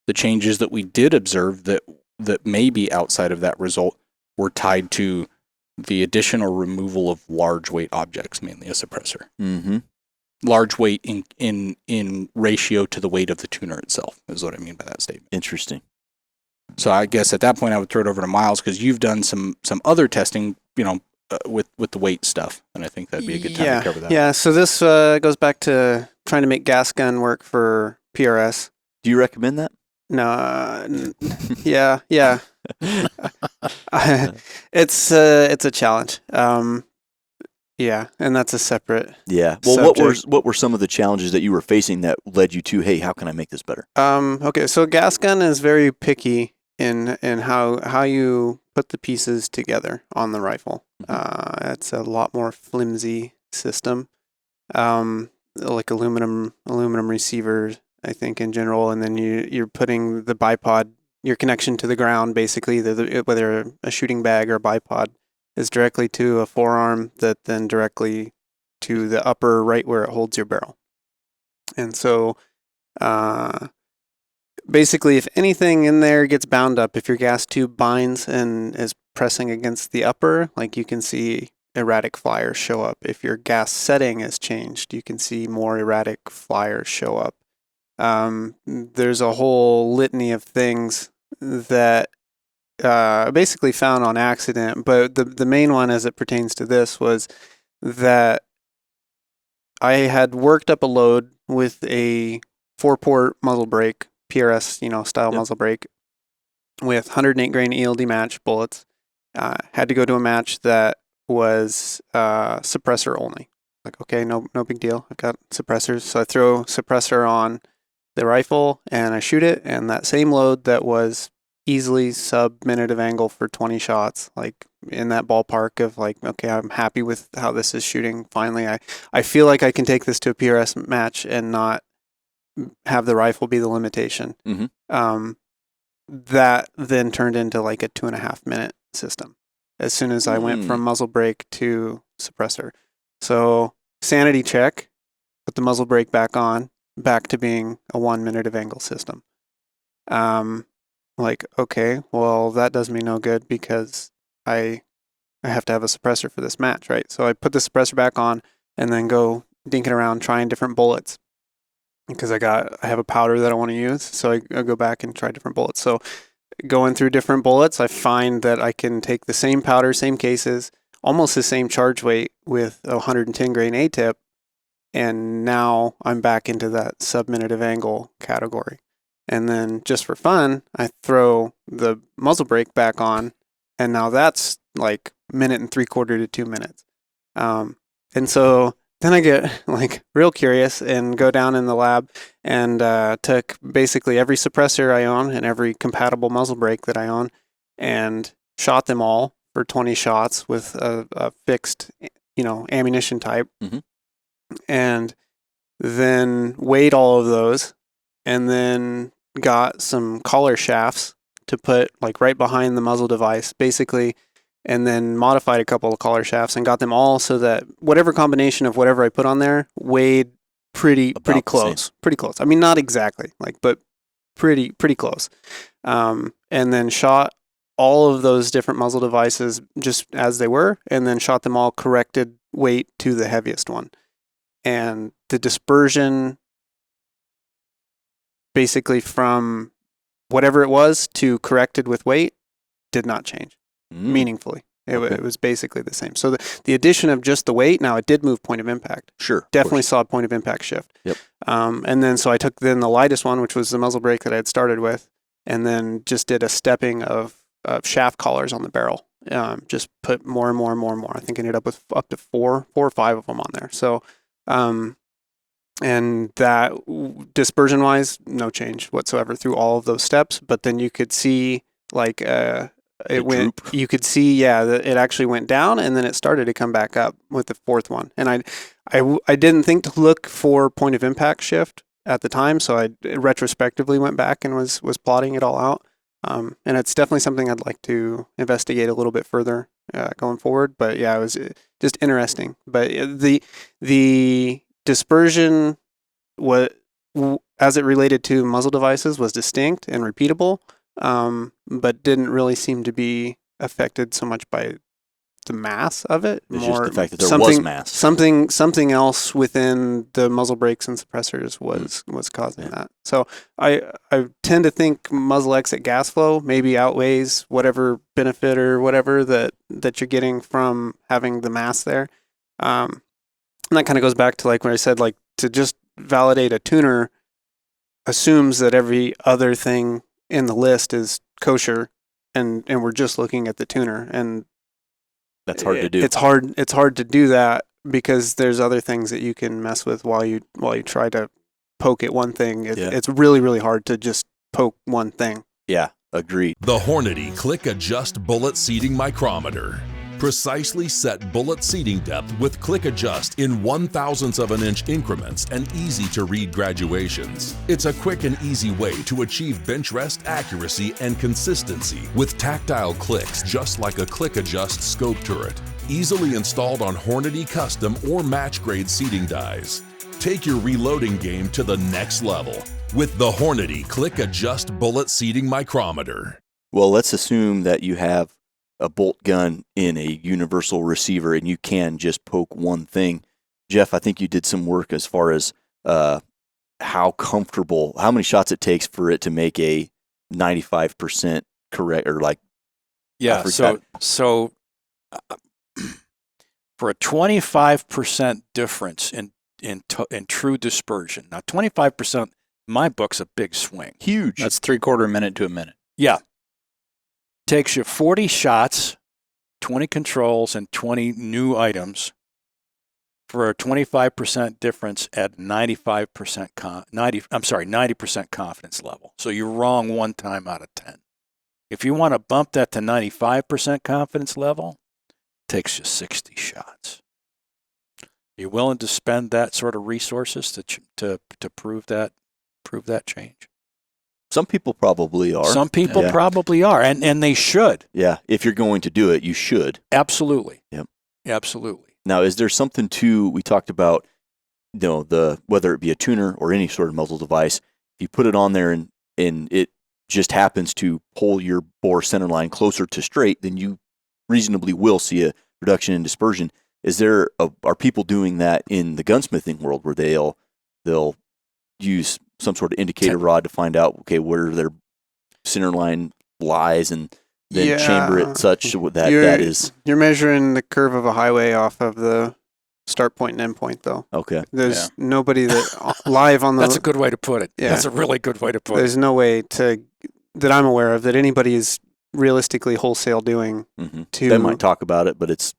The changes that we did observe that may be outside of that result were tied to the addition or removal of large weight objects, mainly a suppressor. Mm-hmm. Large weight in ratio to the weight of the tuner itself is what I mean by that statement. Interesting. So I guess at that point I would throw it over to Miles, because you've done some other testing, with the weight stuff, and I think that'd be a good time to cover that. Yeah. So this goes back to trying to make gas gun work for PRS. Do you recommend that? No. Yeah. It's a challenge. Yeah, and that's a separate. Yeah. Well, what were some of the challenges that you were facing that led you to, hey, how can I make this better? Okay, so gas gun is very picky in how you put the pieces together on the rifle. It's a lot more flimsy system, like aluminum receivers, I think, in general, and then you're putting the bipod, your connection to the ground, basically, whether a shooting bag or a bipod, is directly to a forearm that then directly to the upper right where it holds your barrel. And so Basically, if anything in there gets bound up, if your gas tube binds and is pressing against the upper, like you can see erratic flyers show up. If your gas setting is changed, you can see more erratic flyers show up. There's a whole litany of things that basically found on accident, but the main one as it pertains to this was that I had worked up a load with a 4-port muzzle brake, PRS, style muzzle brake, with 108 grain ELD match bullets. Had to go to a match that was suppressor only. Like, okay, no big deal. I've got suppressors, so I throw suppressor on the rifle and I shoot it, and that same load that was easily sub-minute of angle for 20 shots, like in that ballpark of like, okay, I'm happy with how this is shooting. Finally, I feel like I can take this to a PRS match and not have the rifle be the limitation. That then turned into like a 2.5 minute system as soon as I went from muzzle brake to suppressor. So sanity check, put the muzzle brake back on, back to being a 1 minute of angle system. Like, okay, well, that does me no good because I have to have a suppressor for this match, right? So I put the suppressor back on and then go dinking around trying different bullets because I have a powder that I want to use. So I go back and try different bullets. So going through different bullets, I find that I can take the same powder, same cases, almost the same charge weight with a 110 grain A-tip, and now I'm back into that sub-minute of angle category. And then just for fun, I throw the muzzle brake back on, and now that's like 1.75 to 2 minutes. And so then I get like real curious and go down in the lab and took basically every suppressor I own and every compatible muzzle brake that I own and shot them all for 20 shots with a fixed, ammunition type. And then weighed all of those and then got some collar shafts to put like right behind the muzzle device basically, and then modified a couple of collar shafts and got them all so that whatever combination of whatever I put on there weighed pretty close. I mean, not exactly but pretty close. And then shot all of those different muzzle devices just as they were, and then shot them all corrected weight to the heaviest one. And the dispersion basically from whatever it was to corrected with weight did not change meaningfully. It was basically the same. So the addition of just the weight, now it did move point of impact. Sure. Definitely saw a point of impact shift. Yep. And then so I took then the lightest one, which was the muzzle brake that I had started with, and then just did a stepping of shaft collars on the barrel. Just put more and more and more and more. I think I ended up with up to 4 or 5 of them on there. So, and that dispersion wise, no change whatsoever through all of those steps. But then you could see like you could see, that it actually went down and then it started to come back up with the 4th one. And I didn't think to look for point of impact shift at the time. So I retrospectively went back and was plotting it all out. And it's definitely something I'd like to investigate a little bit further going forward. But yeah, it was just interesting. But the dispersion, as it related to muzzle devices, was distinct and repeatable, but didn't really seem to be affected so much by the mass of it. It's more just the fact that there was mass. Something else within the muzzle brakes and suppressors was causing that. So I tend to think muzzle exit gas flow maybe outweighs whatever benefit or whatever that you're getting from having the mass there. And that kind of goes back to like when I said, like, to just validate a tuner assumes that every other thing in the list is kosher, and we're just looking at the tuner, and that's hard to do. It's hard to do that because there's other things that you can mess with while you try to poke at one thing. It's really, really hard to just poke one thing. Yeah, agreed. The Hornady Click Adjust Bullet Seating Micrometer. Precisely set bullet seating depth with click adjust in 1/1000th of an inch increments and easy to read graduations. It's a quick and easy way to achieve bench rest accuracy and consistency with tactile clicks, just like a click adjust scope turret. Easily installed on Hornady custom or match grade seating dies. Take your reloading game to the next level. with the Hornady Click Adjust Bullet Seating Micrometer. Well, let's assume that you have a bolt gun in a universal receiver and you can just poke one thing. Jeff, I think you did some work as far as how many shots it takes for it to make a 95% correct, or like, Yeah. So for a 25% difference in true dispersion. Now, 25%, in my book's a big swing. huge. That's 3/4 minute to a minute. Yeah. Takes you 40 shots, 20 controls, and 20 new items for a 25% difference at 90% confidence level. So you're wrong 1 time out of 10. If you want to bump that to 95% confidence level, it takes you 60 shots. You willing to spend that sort of resources to prove that change? Some people probably are. Some people Yeah. probably are, and they should. Yeah, if you're going to do it, you should. Absolutely. Yep. Absolutely. Now, is there something we talked about, whether it be a tuner or any sort of muzzle device, if you put it on there and it just happens to pull your bore center line closer to straight, then you reasonably will see a reduction in dispersion. Are people doing that in the gunsmithing world where they'll use some sort of indicator rod to find out, okay, where their center line lies, and then chamber it such that is... You're measuring the curve of a highway off of the start point and end point, though. Okay. There's nobody that live on the... That's a good way to put it. Yeah. That's a really good way to put it. There's no way that I'm aware of that anybody is realistically wholesale doing to... They might talk about it, but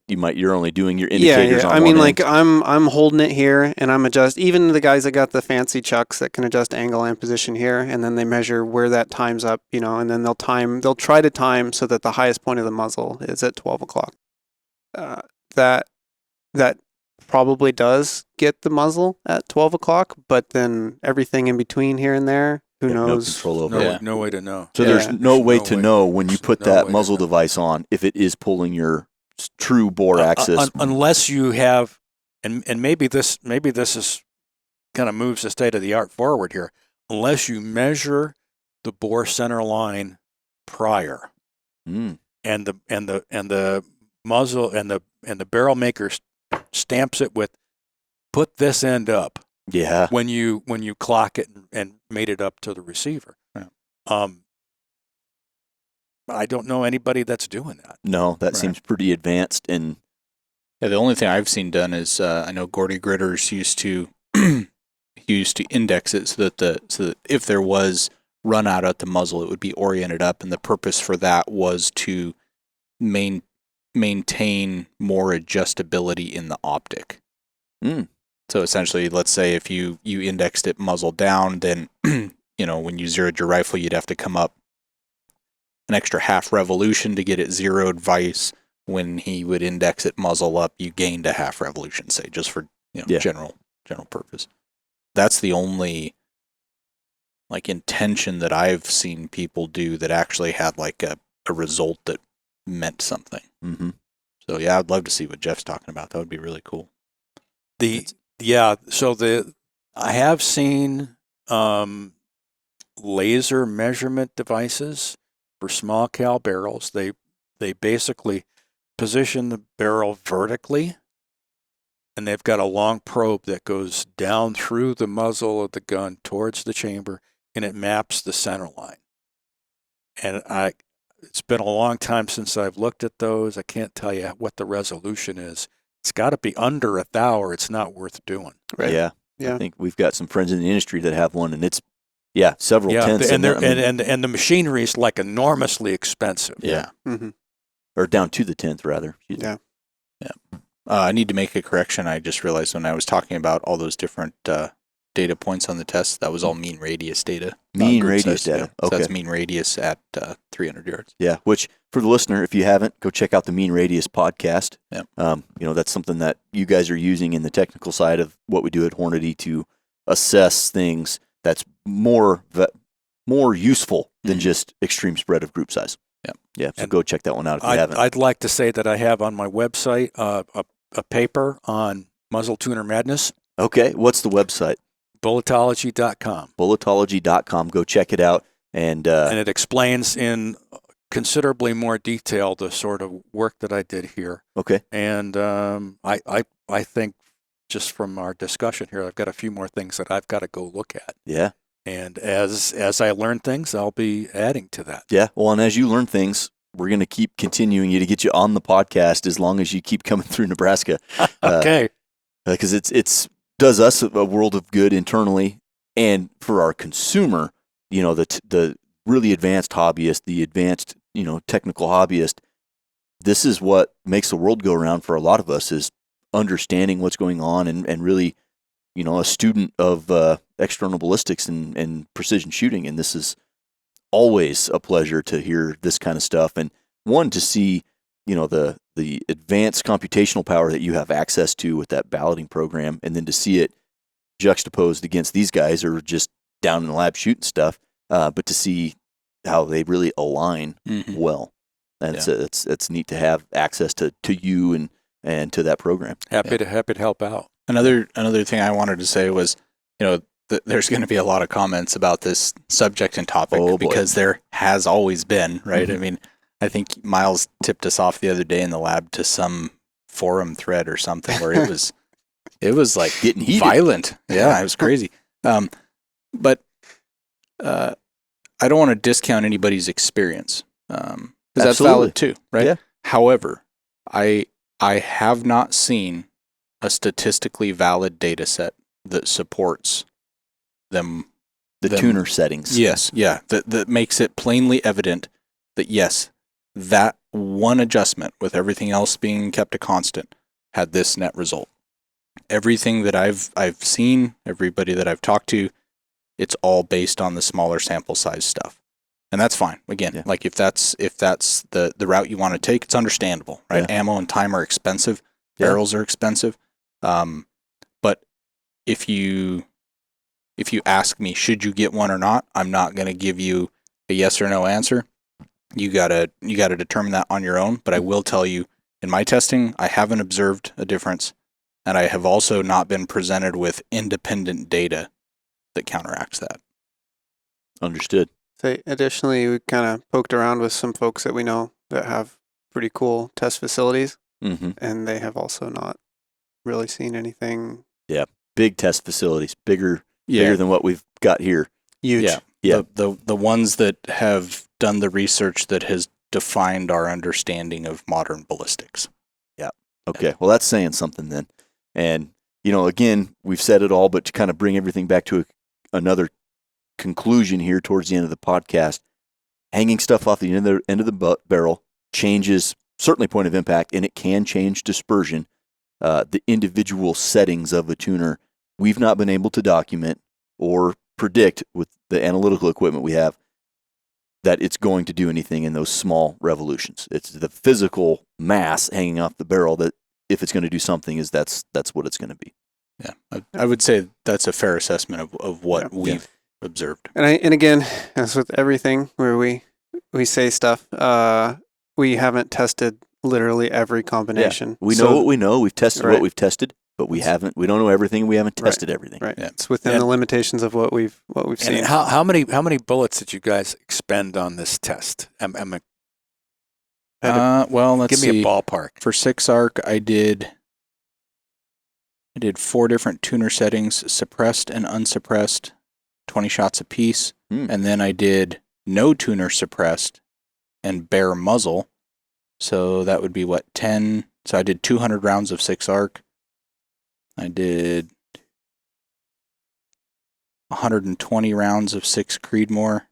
you're only doing your indicators on I mean, one like, end. I'm holding it here, and I'm even the guys that got the fancy chucks that can adjust angle and position here, and then they measure where that time's up, and then they'll try to time so that the highest point of the muzzle is at 12 o'clock. That probably does get the muzzle at 12 o'clock, but then everything in between here and there, who knows? No control over it. No way to know. So there's no way to know when you put that muzzle device on if it is pulling your true bore axis, unless you have, and maybe this is kind of moves the state of the art forward here. Unless you measure the bore center line prior, and the muzzle and the barrel maker stamps it with, put this end up. Yeah. When you clock it and made it up to the receiver. Yeah. I don't know anybody that's doing that. No, that seems pretty advanced. And yeah, the only thing I've seen done is I know Gordy Gritters used to index it so that if there was run out at the muzzle, it would be oriented up, and the purpose for that was to maintain more adjustability in the optic. So essentially, let's say if you indexed it muzzle down, then when you zeroed your rifle, you'd have to come up an extra half revolution to get it zeroed. Vice, when he would index it muzzle up, you gained a half revolution, say, just for general purpose. That's the only intention that I've seen people do that actually had like a result that meant something. Mm-hmm. So yeah, I'd love to see what Jeff's talking about. That would be really cool. I have seen laser measurement devices for small cal barrels. They basically position the barrel vertically, and they've got a long probe that goes down through the muzzle of the gun towards the chamber, and it maps the center line. And it's been a long time since I've looked at those. I can't tell you what the resolution is. It's got to be under 1,000 or it's not worth doing. Right. Yeah. I think we've got some friends in the industry that have one, and it's several tenths. And the machinery is like enormously expensive. Yeah. Mm-hmm. Or down to the 10th, rather. Yeah. I need to make a correction. I just realized when I was talking about all those different data points on the test, that was all mean radius data. Mean radius data. Yeah. Okay. So that's mean radius at 300 yards. Yeah, which for the listener, if you haven't, go check out the Mean Radius podcast. Yeah. That's something that you guys are using in the technical side of what we do at Hornady to assess things that's more useful than just extreme spread of group size. Yeah. Yeah, so go check that one out if you haven't. I'd like to say that I have on my website a paper on muzzle tuner madness. Okay, what's the website? Bulletology.com. Bulletology.com. Go check it out. And it explains in considerably more detail the sort of work that I did here. okay. And I think just from our discussion here, I've got a few more things that I've got to go look at. Yeah. And as I learn things, I'll be adding to that. Yeah. Well, and as you learn things, we're going to keep continuing to get you on the podcast as long as you keep coming through Nebraska. Okay. Because it's does us a world of good internally, and for our consumer, the really advanced hobbyist, the advanced, technical hobbyist, this is what makes the world go around for a lot of us, is understanding what's going on and really, a student of external ballistics and precision shooting. And this is always a pleasure to hear this kind of stuff. And one, to see, the advanced computational power that you have access to with that balloting program, and then to see it juxtaposed against these guys who are just down in the lab shooting stuff, but to see how they really align well. And it's neat to have access to you and to that program. Happy to help out. Another thing I wanted to say was, there's going to be a lot of comments about this subject and topic because there has always been, right? I mean, I think Miles tipped us off the other day in the lab to some forum thread or something where it was like Getting heated. violent. Yeah, it was crazy. But I don't want to discount anybody's experience because that's valid too, right? Yeah. However, I have not seen a statistically valid data set that supports them. The tuner settings. Yes, yeah, that makes it plainly evident that yes, that one adjustment with everything else being kept a constant had this net result. Everything that I've seen, everybody that I've talked to, it's all based on the smaller sample size stuff. And that's fine. Again, like if that's the route you want to take, it's understandable, right? Yeah. Ammo and time are expensive, barrels are expensive. But if you ask me, should you get one or not, I'm not going to give you a yes or no answer. You gotta determine that on your own. But I will tell you, in my testing, I haven't observed a difference, and I have also not been presented with independent data that counteracts that. Understood. So additionally, we kind of poked around with some folks that we know that have pretty cool test facilities, and they have also not really seen anything. Yeah, big test facilities, bigger than what we've got here. Huge. Yeah. The ones that have done the research that has defined our understanding of modern ballistics. Yeah. Okay. Well, that's saying something then. And, again, we've said it all, but to kind of bring everything back to another conclusion here towards the end of the podcast, hanging stuff off the end of the barrel changes certainly point of impact, and it can change dispersion. The individual settings of a tuner, we've not been able to document or predict with the analytical equipment we have that it's going to do anything in those small revolutions. It's the physical mass hanging off the barrel that, if it's going to do something, that's what it's going to be. Yeah, I would say that's a fair assessment of what we've observed. And again, as with everything where we say stuff, we haven't tested literally every combination. Yeah. We know what we know. We've tested what we've tested, but we don't know everything. We haven't tested everything. Right. Yeah. It's within the limitations of what we've seen. And how many bullets did you guys expend on this test? Well, let's see. Give me a ballpark. For 6-ARC, I did 4 different tuner settings, suppressed and unsuppressed, 20 shots apiece. And then I did no tuner suppressed and bare muzzle. So that would be 10. So I did 200 rounds of 6-ARC. I did 120 rounds of 6 Creedmoor.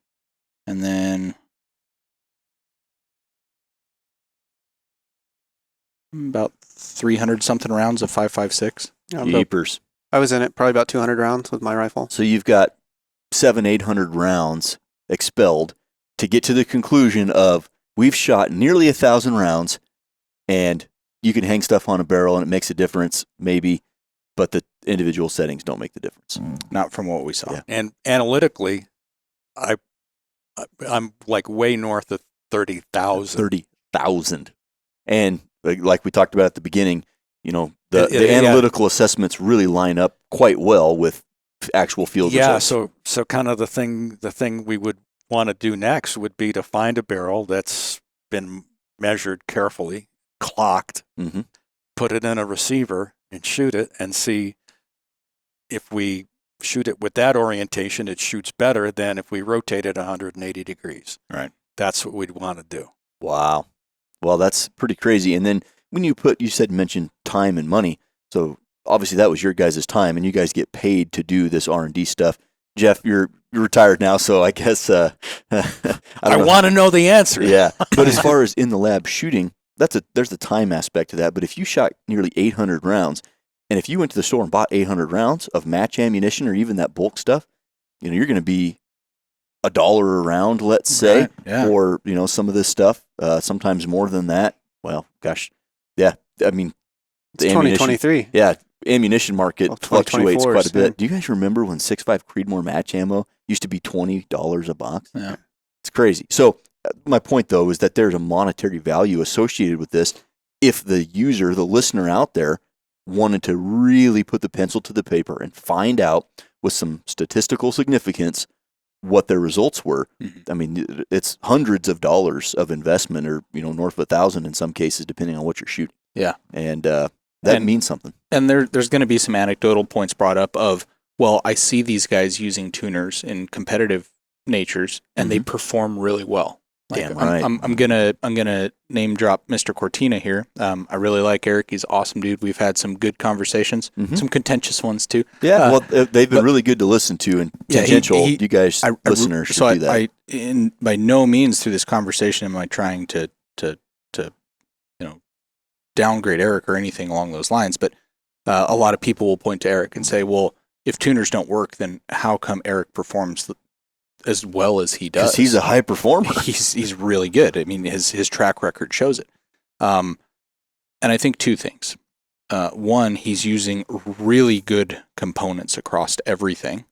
And then about 300 something rounds of 5.56. Jeepers. I was in it probably about 200 rounds with my rifle. So you've got 700-800 rounds expelled to get to the conclusion of we've shot nearly 1,000 rounds, and you can hang stuff on a barrel and it makes a difference, maybe, but the individual settings don't make the difference. Not from what we saw. Yeah. And analytically, I'm like way north of 30,000. 30,000. And like we talked about at the beginning, the analytical assessments really line up quite well with actual field Yeah, results. so kind of the thing we would want to do next would be to find a barrel that's been measured carefully, clocked, Mm-hmm. put it in a receiver and shoot it and see if we shoot it with that orientation, it shoots better than if we rotate it 180 degrees. Right. That's what we'd want to do. Wow. Well, that's pretty crazy. And then when you mentioned time and money. So obviously that was your guys' time, and you guys get paid to do this R&D stuff. Jeff, you're retired now, so I guess I want to know the answer. Yeah, but as far as in the lab shooting, there's the time aspect to that. But if you shot nearly 800 rounds, and if you went to the store and bought 800 rounds of match ammunition or even that bulk stuff, you're going to be $1 a round, let's say, Right, yeah. or some of this stuff, sometimes more than that. Well, gosh, yeah. I mean, It's 2023. Yeah, ammunition market Well, fluctuates 2024 quite a bit. soon. Do you guys remember when 6.5 Creedmoor match ammo used to be $20 a box? Yeah. It's crazy. So my point, though, is that there's a monetary value associated with this if the user, the listener out there, wanted to really put the pencil to the paper and find out with some statistical significance what their results were. Mhm. I mean, it's hundreds of dollars of investment, or north of $1,000 in some cases, depending on what you're shooting. Yeah. And that And- means something. And there's going to be some anecdotal points brought up of, well, I see these guys using tuners in competitive natures, and they perform really well. Damn right. I'm gonna name drop Mr. Cortina here. I really like Eric. He's an awesome dude. We've had some good conversations, Mhm. some contentious ones too. Yeah, well, they've been but- really good to listen to, and Yeah, tangential. he- You guys, I- listeners, should so do that. by no means through this conversation am I trying to downgrade Eric or anything along those lines. But a lot of people will point to Eric and say, well, if tuners don't work, then how come Eric performs as well as he does? Because he's a high performer. He's really good. I mean, his track record shows it. And I think two things. One, he's using really good components across everything,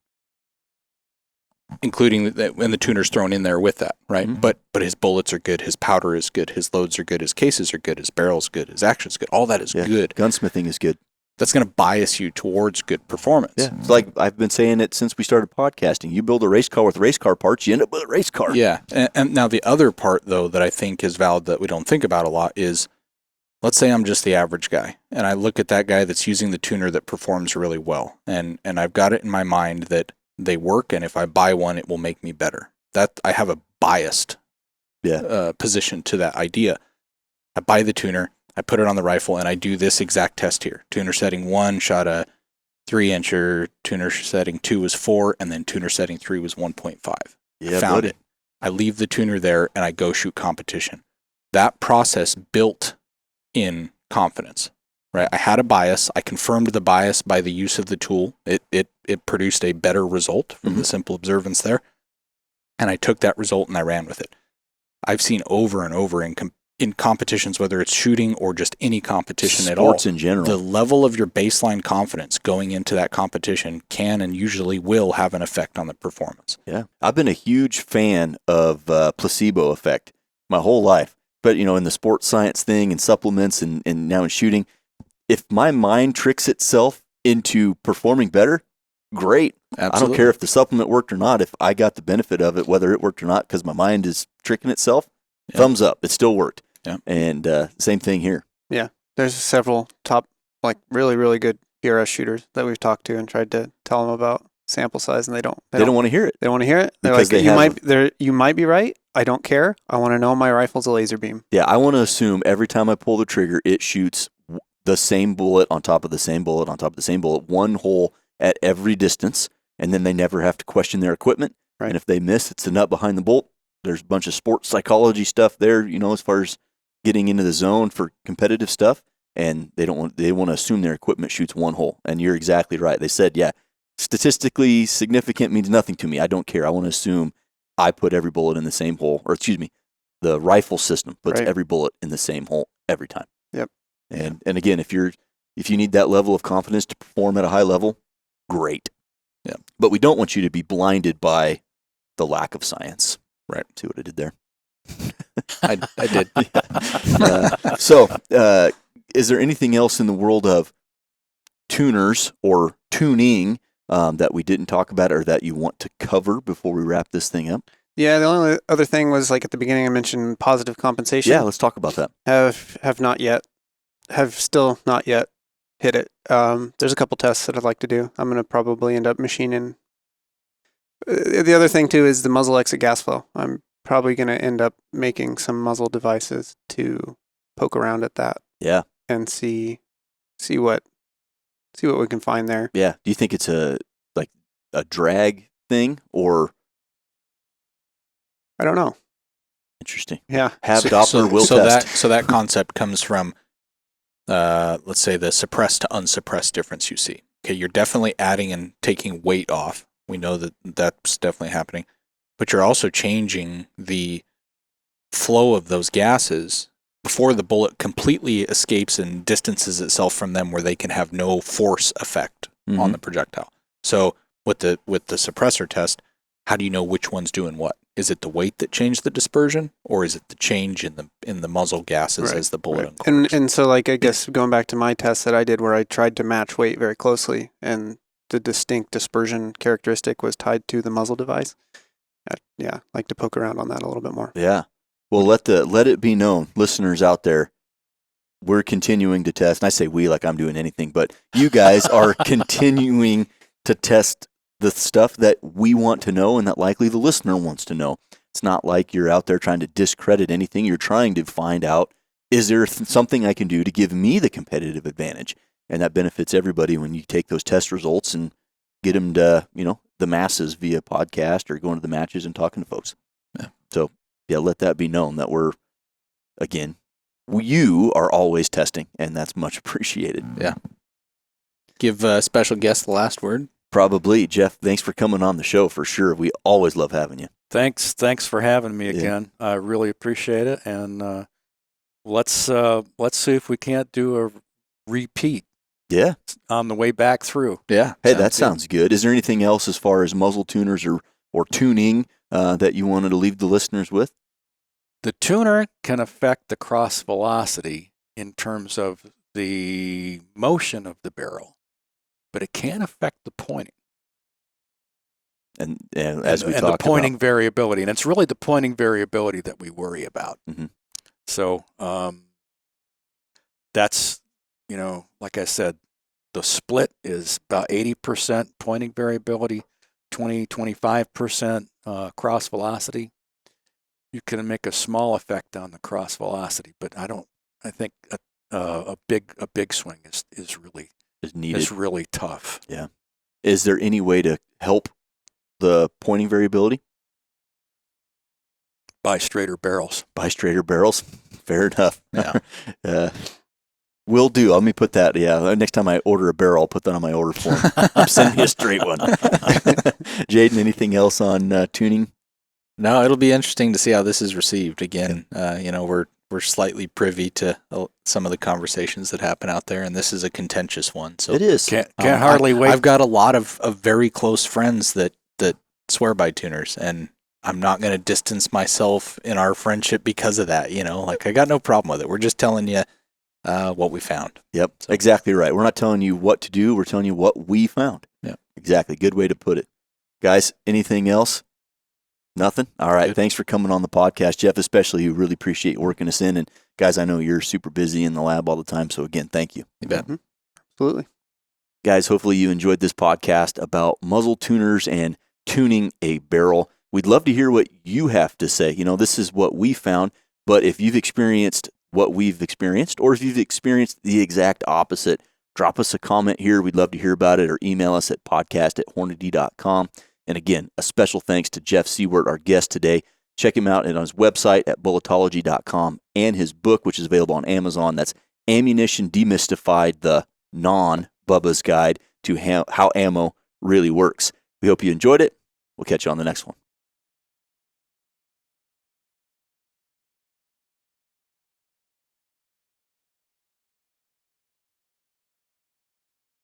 including and the tuner's thrown in there with that, right? Mhm. But his bullets are good, his powder is good, his loads are good, his cases are good, his barrel's good, his action's good. All that is Yeah. good. Gunsmithing is good. That's going to bias you towards good performance. Yeah, it's like I've been saying it since we started podcasting. You build a race car with race car parts, you end up with a race car. Yeah. And now the other part, though, that I think is valid that we don't think about a lot is, let's say I'm just the average guy, and I look at that guy that's using the tuner that performs really well, and I've got it in my mind that they work, and if I buy one, it will make me better. That I have a biased position to that idea. I buy the tuner, I put it on the rifle, and I do this exact test here. Tuner setting 1 shot a 3-incher, tuner setting 2 was 4, and then tuner setting 3 was 1.5. Yeah, Found buddy. it. I leave the tuner there, and I go shoot competition. That process built in confidence, right? I had a bias. I confirmed the bias by the use of the tool. It produced a better result from the simple observance there. And I took that result and I ran with it. I've seen over and over in competitions, whether it's shooting or just any competition at all, Sports in general. the level of your baseline confidence going into that competition can and usually will have an effect on the performance. Yeah, I've been a huge fan of placebo effect my whole life. But, in the sports science thing and supplements and now in shooting, if my mind tricks itself into performing better, great. Absolutely. I don't care if the supplement worked or not. If I got the benefit of it, whether it worked or not, because my mind is tricking itself, thumbs up. It still worked. Yeah. And same thing here. There's several top, really, really good PRS shooters that we've talked to and tried to tell them about sample size, and they don't want to hear it. They want to hear it. They're Because like, they you might be right. I don't care. I want to know my rifle's a laser beam. Yeah, I want to assume every time I pull the trigger, it shoots the same bullet on top of the same bullet on top of the same bullet, one hole at every distance, and then they never have to question their equipment. Right. And if they miss, it's the nut behind the bolt. There's a bunch of sports psychology stuff there, as far as getting into the zone for competitive stuff, and they want to assume their equipment shoots one hole. And you're exactly right. They said, statistically significant means nothing to me. I don't care. I want to assume I put every bullet in the same hole, or the rifle system puts Right. every bullet in the same hole every time. Yep. And again, if you need that level of confidence to perform at a high level, great. Yeah. But we don't want you to be blinded by the lack of science. Right. See what I did there? I did. So, is there anything else in the world of tuners or tuning that we didn't talk about or that you want to cover before we wrap this thing up? Yeah, the only other thing was like at the beginning I mentioned positive compensation. Yeah, let's talk about that. Have still not yet hit it. There's a couple tests that I'd like to do. I'm going to probably end up machining. The other thing too is the muzzle exit gas flow. I'm probably going to end up making some muzzle devices to poke around at that. Yeah. And see what we can find there. Yeah. Do you think it's a drag thing or? I don't know. Interesting. Yeah. Have Doppler will test. So that concept comes from, let's say, the suppressed to unsuppressed difference you see. Okay, you're definitely adding and taking weight off. We know that that's definitely happening. But you're also changing the flow of those gases before the bullet completely escapes and distances itself from them where they can have no force effect on the projectile. So with the suppressor test, how do you know which one's doing what? Is it the weight that changed the dispersion, or is it the change in the muzzle gases as the bullet uncorks? And so like I guess going back to my test that I did where I tried to match weight very closely and the distinct dispersion characteristic was tied to the muzzle device. Yeah, I'd like to poke around on that a little bit more. Yeah. Well, let it be known, listeners out there, we're continuing to test. And I say we like I'm doing anything, but you guys are continuing to test the stuff that we want to know and that likely the listener wants to know. It's not like you're out there trying to discredit anything. You're trying to find out, is there something I can do to give me the competitive advantage? And that benefits everybody when you take those test results and get them to, the masses via podcast or going to the matches and talking to folks. Yeah. So, yeah, let that be known that you are always testing, and that's much appreciated. Yeah. Give a special guest the last word. Probably. Jeff, thanks for coming on the show for sure. We always love having you. Thanks for having me again. I really appreciate it. And let's see if we can't do a repeat. Yeah. On the way back through. Yeah. Hey, that sounds good. Is there anything else as far as muzzle tuners or tuning that you wanted to leave the listeners with? The tuner can affect the cross velocity in terms of the motion of the barrel, but it can't affect the pointing. And as we and talked the pointing about, variability, and it's really the pointing variability that we worry about. Mm-hmm. So that's, like I said, the split is about 80% pointing variability, 25% cross velocity. You can make a small effect on the cross velocity, but I think a big swing is needed. Is really tough. Yeah. Is there any way to help the pointing variability? Buy straighter barrels. Fair enough. Yeah. Will do. Let me put that. Yeah. Next time I order a barrel, I'll put that on my order form. Send me a straight one. Jaden, anything else on tuning? No, it'll be interesting to see how this is received. Again, we're slightly privy to some of the conversations that happen out there, and this is a contentious one. So it is. Can't hardly wait. I've got a lot of very close friends that swear by tuners, and I'm not going to distance myself in our friendship because of that. I got no problem with it. We're just telling you what we found. Yep, exactly right. We're not telling you what to do. We're telling you what we found. Yeah, exactly. Good way to put it. Guys, anything else? Nothing? All right. Good. Thanks for coming on the podcast. Jeff, especially, you really appreciate working us in. And guys, I know you're super busy in the lab all the time. So again, thank you. You bet. Mm-hmm. Absolutely. Guys, hopefully you enjoyed this podcast about muzzle tuners and tuning a barrel. We'd love to hear what you have to say. This is what we found. But if you've experienced what we've experienced, or if you've experienced the exact opposite, drop us a comment here. We'd love to hear about it, or email us at podcast@hornady.com. And again, a special thanks to Jeff Seward, our guest today. Check him out on his website at bulletology.com and his book, which is available on Amazon. That's Ammunition Demystified, the non-Bubba's Guide to How Ammo Really Works. We hope you enjoyed it. We'll catch you on the next one.